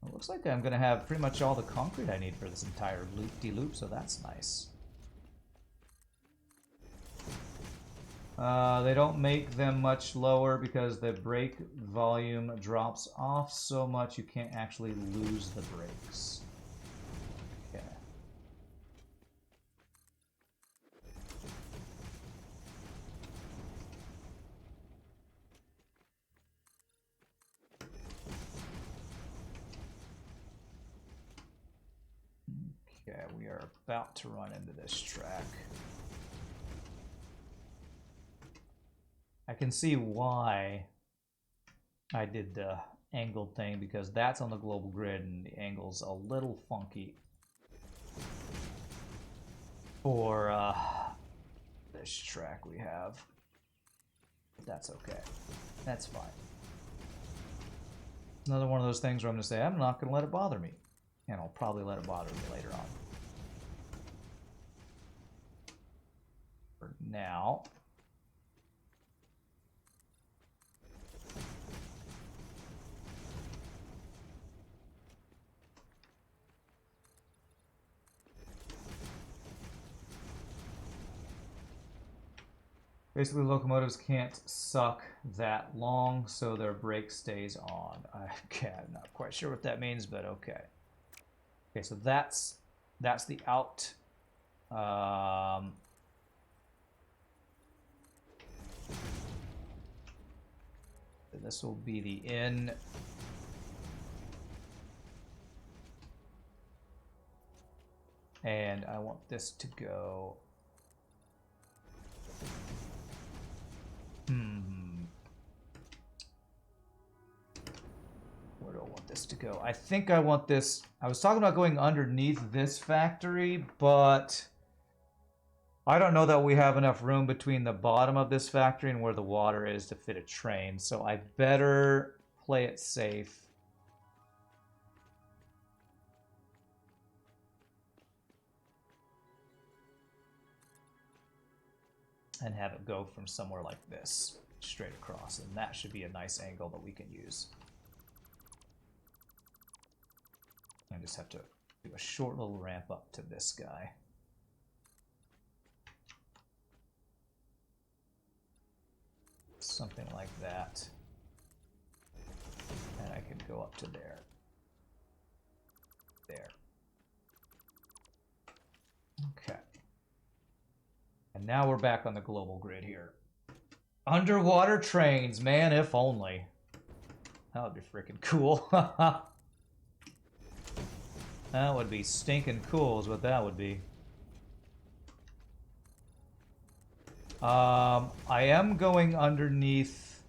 It looks like I'm going to have pretty much all the concrete I need for this entire loop-de-loop, so that's nice. They don't make them much lower because the brake volume drops off so much you can't actually lose the brakes. Okay. Okay, we are about to run into this track. I can see why I did the angled thing, because that's on the global grid and the angle's a little funky for this track we have. But that's okay. That's fine. Another one of those things where I'm going to say, I'm not going to let it bother me. And I'll probably let it bother me later on. For now... Basically, locomotives can't suck that long, so their brake stays on. Okay, I'm not quite sure what that means, but okay. Okay, so that's the out. This will be the in. And I want this to go... Where do I want this to go? I think I want this... I was talking about going underneath this factory, but I don't know that we have enough room between the bottom of this factory and where the water is to fit a train, so I better play it safe. And have it go from somewhere like this, straight across. And that should be a nice angle that we can use. I just have to do a short little ramp up to this guy. Something like that. And I can go up to there. There. Okay. And now we're back on the global grid here. Underwater trains, man, if only. That would be freaking cool. That would be stinking cool is what that would be. I am going underneath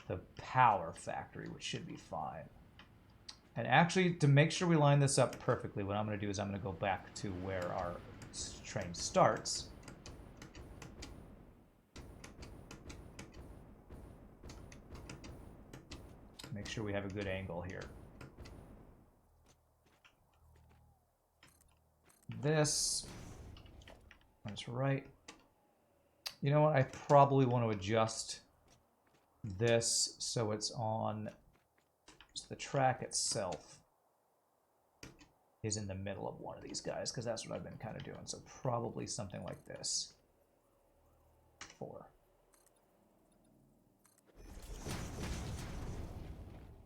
the power factory, which should be fine. And actually, to make sure we line this up perfectly, what I'm going to do is I'm going to go back to where our train starts. Make sure we have a good angle here. This is right. You know what? I probably want to adjust this so it's on the track itself is in the middle of one of these guys, because that's what I've been kind of doing. So probably something like this. 4.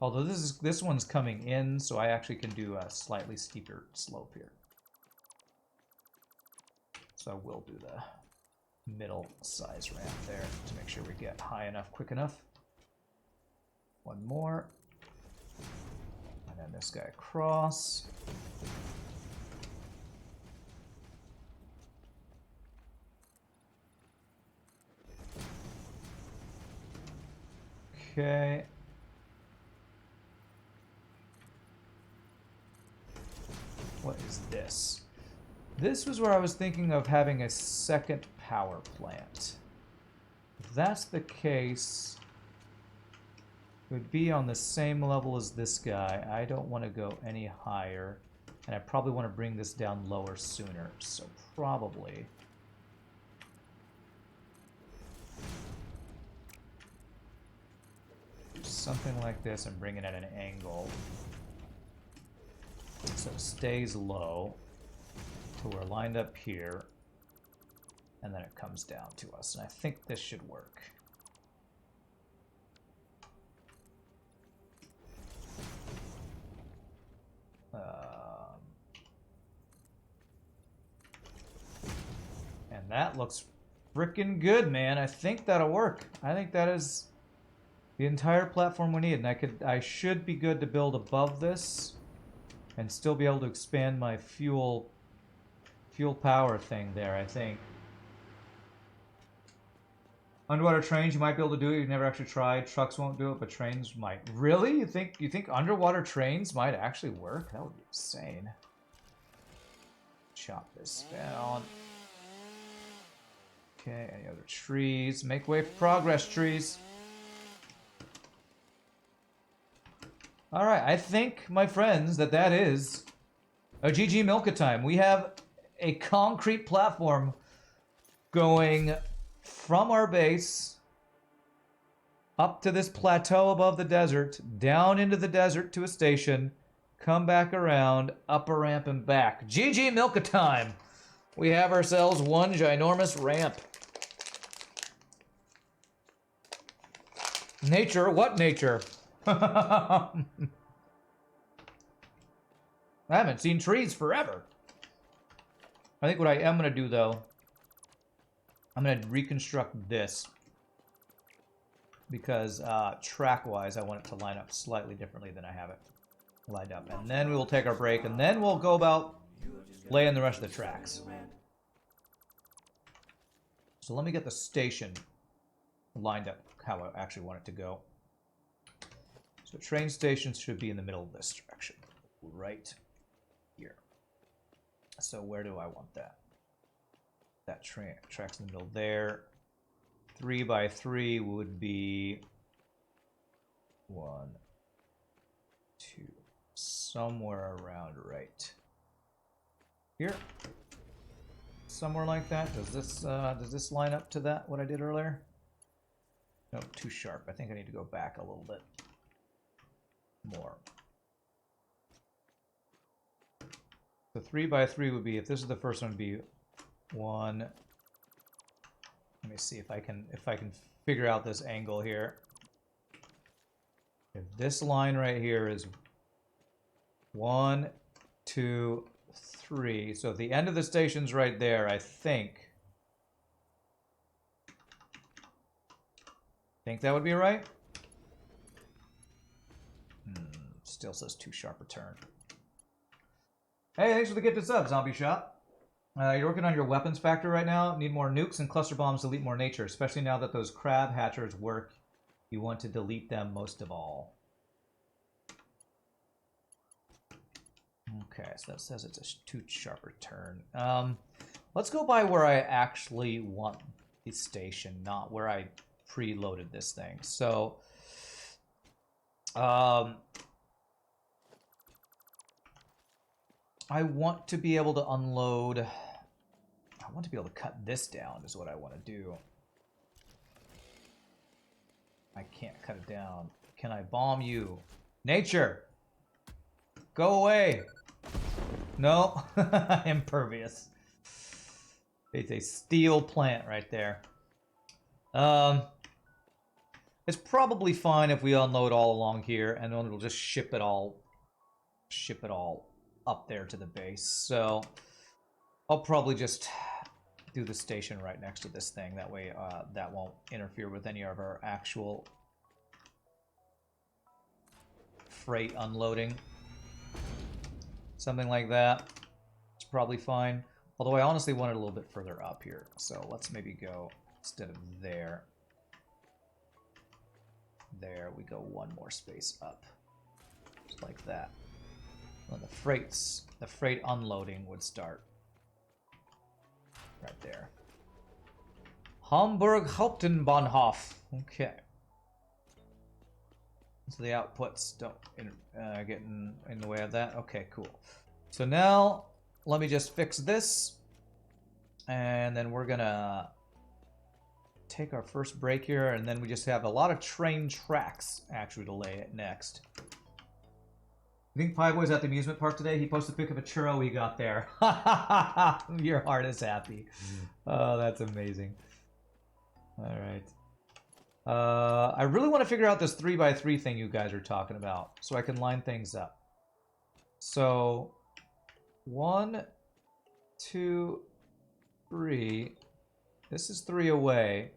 Although this one's coming in, so I actually can do a slightly steeper slope here. So I will do the middle size ramp there to make sure we get high enough, quick enough. One more. And then this guy across. Okay. What is this? This was where I was thinking of having a second power plant. If that's the case, it would be on the same level as this guy. I don't want to go any higher, and I probably want to bring this down lower sooner, so probably something like this and bring it at an angle so it stays low till we're lined up here, and then it comes down to us, and I think this should work. And that looks freaking good, man. I think that'll work. I think that is the entire platform we need, and I should be good to build above this and still be able to expand my fuel power thing there, I think. Underwater trains, you might be able to do it. You've never actually tried. Trucks won't do it, but trains might. Really? You think underwater trains might actually work? That would be insane. Chop this down. Okay, any other trees? Make way for progress, trees. All right, I think, my friends, that is a GG Milka time. We have a concrete platform going from our base up to this plateau above the desert, down into the desert to a station, come back around, up a ramp and back. GG Milka time. We have ourselves one ginormous ramp. Nature? What nature? I haven't seen trees forever. I think what I am going to do, though, I'm going to reconstruct this. Because track-wise, I want it to line up slightly differently than I have it lined up. And then we will take our break, and then we'll go about laying the rest of the tracks. So let me get the station lined up how I actually want it to go. So train stations should be in the middle of this direction. Right here. So where do I want that? That track's in the middle there. 3 by 3 would be 1, 2, somewhere around right here. Somewhere like that. Does this line up to that, what I did earlier? Nope, too sharp. I think I need to go back a little bit more. So 3 by 3 would be, if this is the first one, would be 1. Let me see if I can figure out this angle here. If this line right here is 1, 2, 3. So if the end of the station's right there, I think that would be right. Still says too sharp a turn. Hey, thanks for the gifted sub, Zombie Shop. You're working on your weapons factory right now. Need more nukes and cluster bombs to delete more nature, especially now that those crab hatchers work. You want to delete them most of all. Okay, so that says it's a too sharp a turn. Let's go by where I actually want the station, not where I preloaded this thing. So, I want to be able to unload. I want to be able to cut this down is what I want to do. I can't cut it down. Can I bomb you? Nature! Go away! No, impervious. It's a steel plant right there. It's It's probably fine if we unload all along here, and then we'll just ship it all up there to the base. So I'll probably just do the station right next to this thing. That way, that won't interfere with any of our actual freight unloading. Something like that. It's probably fine. Although I honestly want it a little bit further up here. So let's maybe go, instead of there, we go one more space up. Just like that. And the freight unloading would start right there. Hamburg Hauptenbahnhof. Okay. So the outputs don't get in the way of that. Okay, cool. So now let me just fix this, and then we're gonna take our first break here, and then we just have a lot of train tracks actually to lay it next. I think Pie Boy's at the amusement park today. He posted a pic of a churro he got there. Your heart is happy. Oh, that's amazing. All right. I really want to figure out this 3x3 thing you guys are talking about, so I can line things up. So, 1, 2, 3. This is 3 away.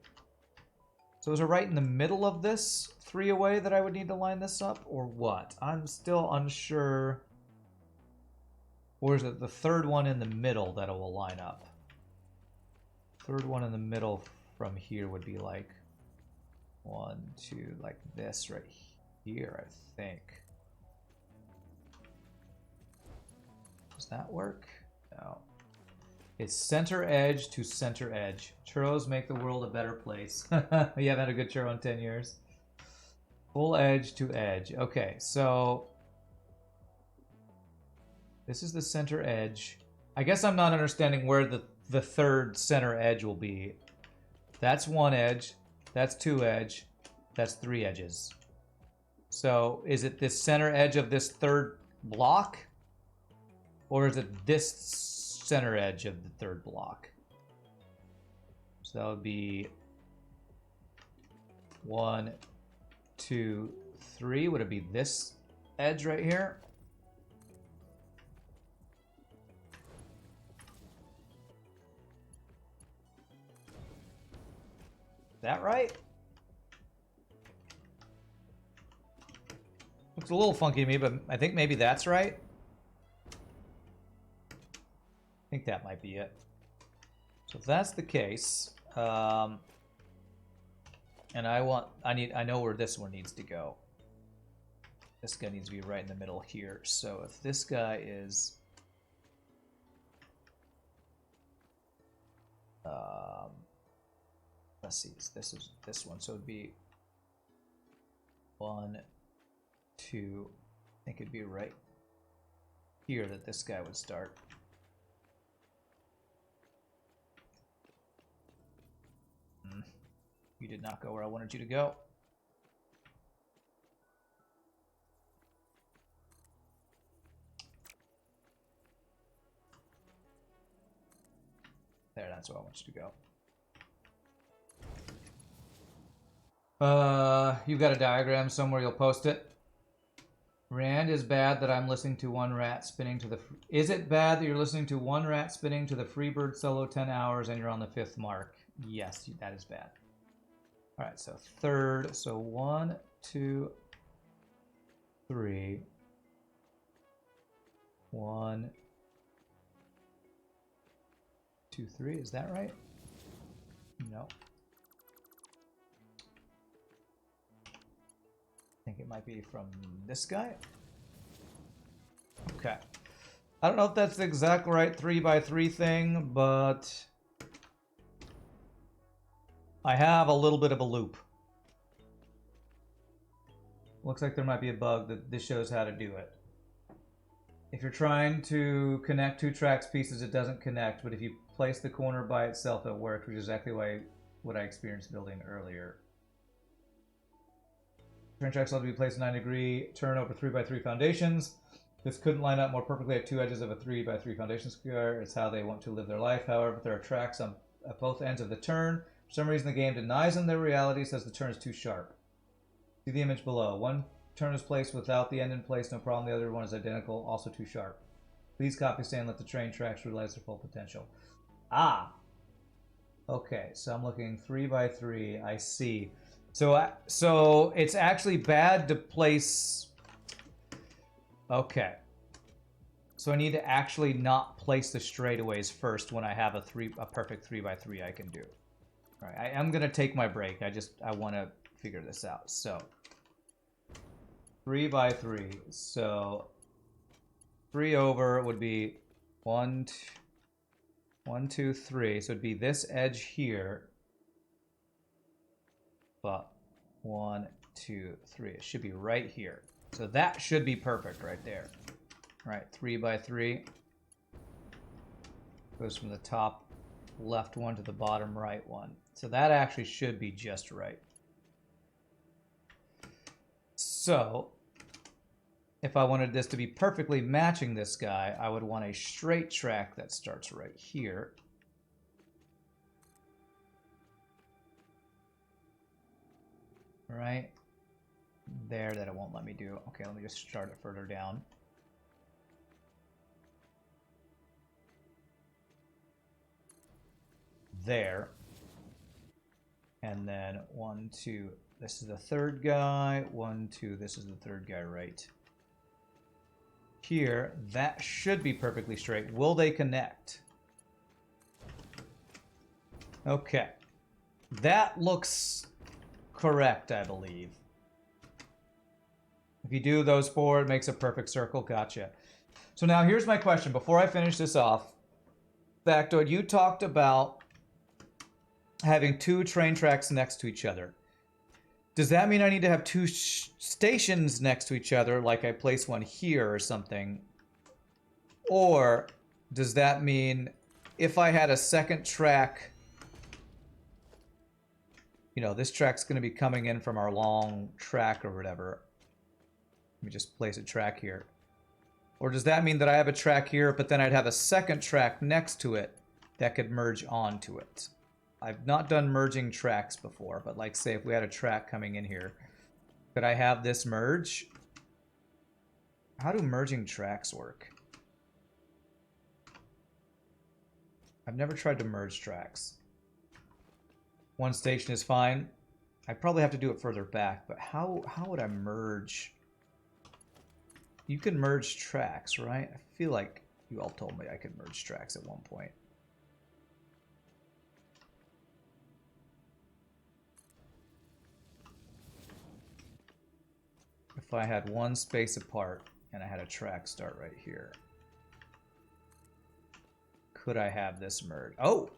So is it right in the middle of this 3 away that I would need to line this up, or what? I'm still unsure. Or is it the third one in the middle that it will line up? Third one in the middle from here would be like 1, 2, like this right here, I think. Does that work? No. It's center edge to center edge. Churros make the world a better place. You haven't had a good churro in 10 years. Full edge to edge. Okay, so this is the center edge. I guess I'm not understanding where the third center edge will be. That's 1 edge. That's 2 edge. That's 3 edges. So is it this center edge of this third block? Or is it this center edge of the third block? So that would be 1, 2, 3. Would it be this edge right here? Is that right? Looks a little funky to me, but I think maybe that's right. I think that might be it. So if that's the case, and I know where this one needs to go. This guy needs to be right in the middle here. So if this guy is, let's see, this is this one. So it'd be 1, 2. I think it'd be right here that this guy would start. You did not go where I wanted you to go. There, that's where I want you to go. You've got a diagram somewhere, you'll post it. Rand, is bad that I'm listening to one rat spinning to the... Is it bad that you're listening to one rat spinning to the Freebird solo 10 hours and you're on the 5th mark? Yes, that is bad. All right, so third, so 1, 2, 3. 1, 2, 3. Is that right? No. I think it might be from this guy. Okay. I don't know if that's the exact right 3x3 thing, but I have a little bit of a loop. Looks like there might be a bug that this shows how to do it. If you're trying to connect 2 tracks pieces, it doesn't connect, but if you place the corner by itself, it works, which is exactly what I experienced building earlier. Train tracks ought to be placed 9-degree turn over 3x3 foundations. This couldn't line up more perfectly at 2 edges of a 3x3 foundation square. It's how they want to live their life. However, there are tracks at both ends of the turn. For some reason, the game denies them their reality, says the turn is too sharp. See the image below. One turn is placed without the end in place, no problem. The other one is identical, also too sharp. Please copy, stay, and let the train tracks realize their full potential. Ah! Okay, so I'm looking 3 by 3. I see. So it's actually bad to place... Okay. So I need to actually not place the straightaways first when I have a perfect 3 by 3 I can do. All right, I am gonna take my break. I want to figure this out. So 3 by 3. So 3 over would be 1, 2, 3. So it'd be this edge here. But 1, 2, 3. It should be right here. So that should be perfect right there. All right, 3 by 3. Goes from the top left one to the bottom right one. So that actually should be just right. So if I wanted this to be perfectly matching this guy, I would want a straight track that starts right here. Right there, that it won't let me do. Okay, let me just start it further down. There. And then 1, 2, this is the third guy. 1, 2, this is the third guy right here. That should be perfectly straight. Will they connect? Okay. That looks correct, I believe. If you do those 4, it makes a perfect circle. Gotcha. So now here's my question. Before I finish this off, Factoid, you talked about having 2 train tracks next to each other. Does that mean I need to have 2 stations next to each other, like I place one here or something? Or does that mean if I had a second track, you know, this track's going to be coming in from our long track or whatever. Let me just place a track here. Or does that mean that I have a track here, but then I'd have a second track next to it that could merge onto it? I've not done merging tracks before, but like say if we had a track coming in here, could I have this merge? How do merging tracks work? I've never tried to merge tracks. One station is fine. I probably have to do it further back, but how would I merge? You can merge tracks, right? I feel like you all told me I could merge tracks at one point. If I had one space apart and I had a track start right here, could I have this merge? Oh!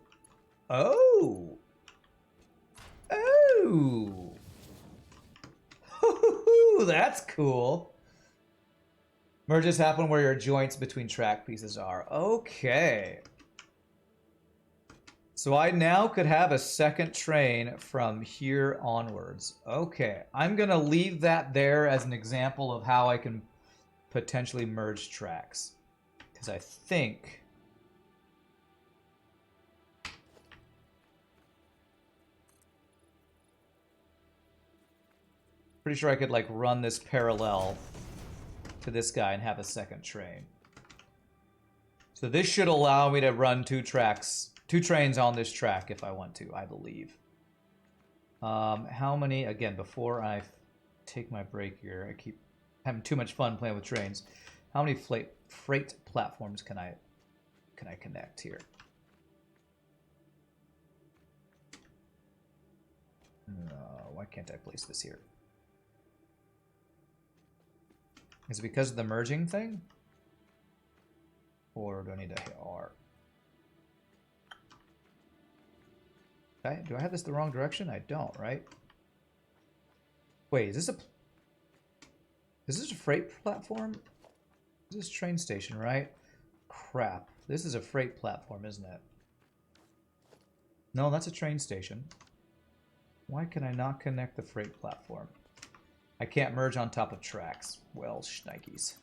Oh! Oh! That's cool. Merges happen where your joints between track pieces are. Okay. So I now could have a second train from here onwards. Okay. I'm going to leave that there as an example of how I can potentially merge tracks. Because I think... pretty sure I could like run this parallel to this guy and have a second train. So this should allow me to run 2 trains on this track if I want to, I believe. How many, again, before I take my break here, I keep having too much fun playing with trains. How many freight platforms can I connect here? Why can't I place this here? Is it because of the merging thing? Or do I need to hit R? Okay, do I have this the wrong direction? I don't, right? Wait, is this a freight platform? This is a train station, right? Crap. This is a freight platform, isn't it? No, that's a train station. Why can I not connect the freight platform? I can't merge on top of tracks. Well, shnikes.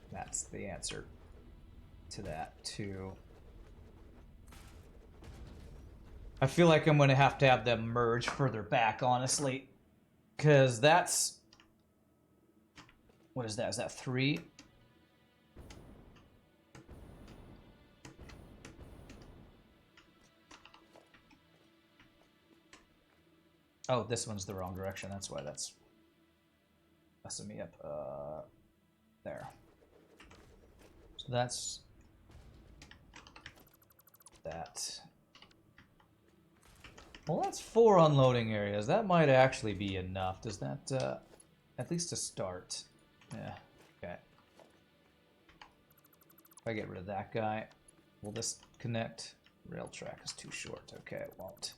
That's the answer to that, too. I feel like I'm going to have them merge further back, honestly. Because that's... What is that? Is that 3? Oh, this one's the wrong direction. That's why that's messing me up. There. So that's that. Well, that's 4 unloading areas. That might actually be enough. Does that, at least to start? Yeah, okay. If I get rid of that guy, will this connect? Rail track is too short. Okay, it won't.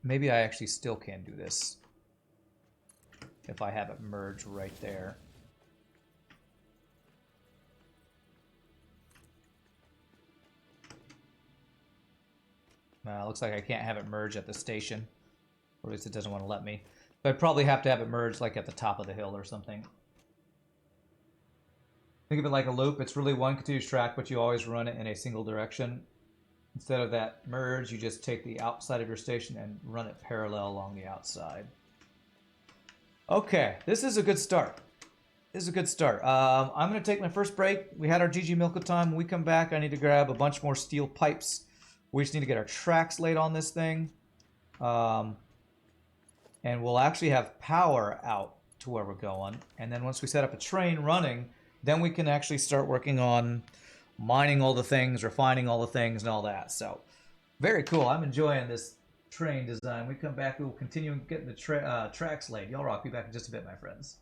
Maybe I actually still can do this if I have it merge right there. Looks like I can't have it merge at the station. Or at least it doesn't want to let me. But I'd probably have to have it merge like at the top of the hill or something. Think of it like a loop. It's really one continuous track, but you always run it in a single direction. Instead of that merge, you just take the outside of your station and run it parallel along the outside. Okay, this is a good start. This is a good start. I'm going to take my first break. We had our GG Milko time. When we come back, I need to grab a bunch more steel pipes. We just need to get our tracks laid on this thing. And we'll actually have power out to where we're going. And then once we set up a train running, then we can actually start working on mining all the things, refining all the things, and all that. So, very cool. I'm enjoying this train design. When we come back, we will continue getting the tracks laid. Y'all rock. Be back in just a bit, my friends.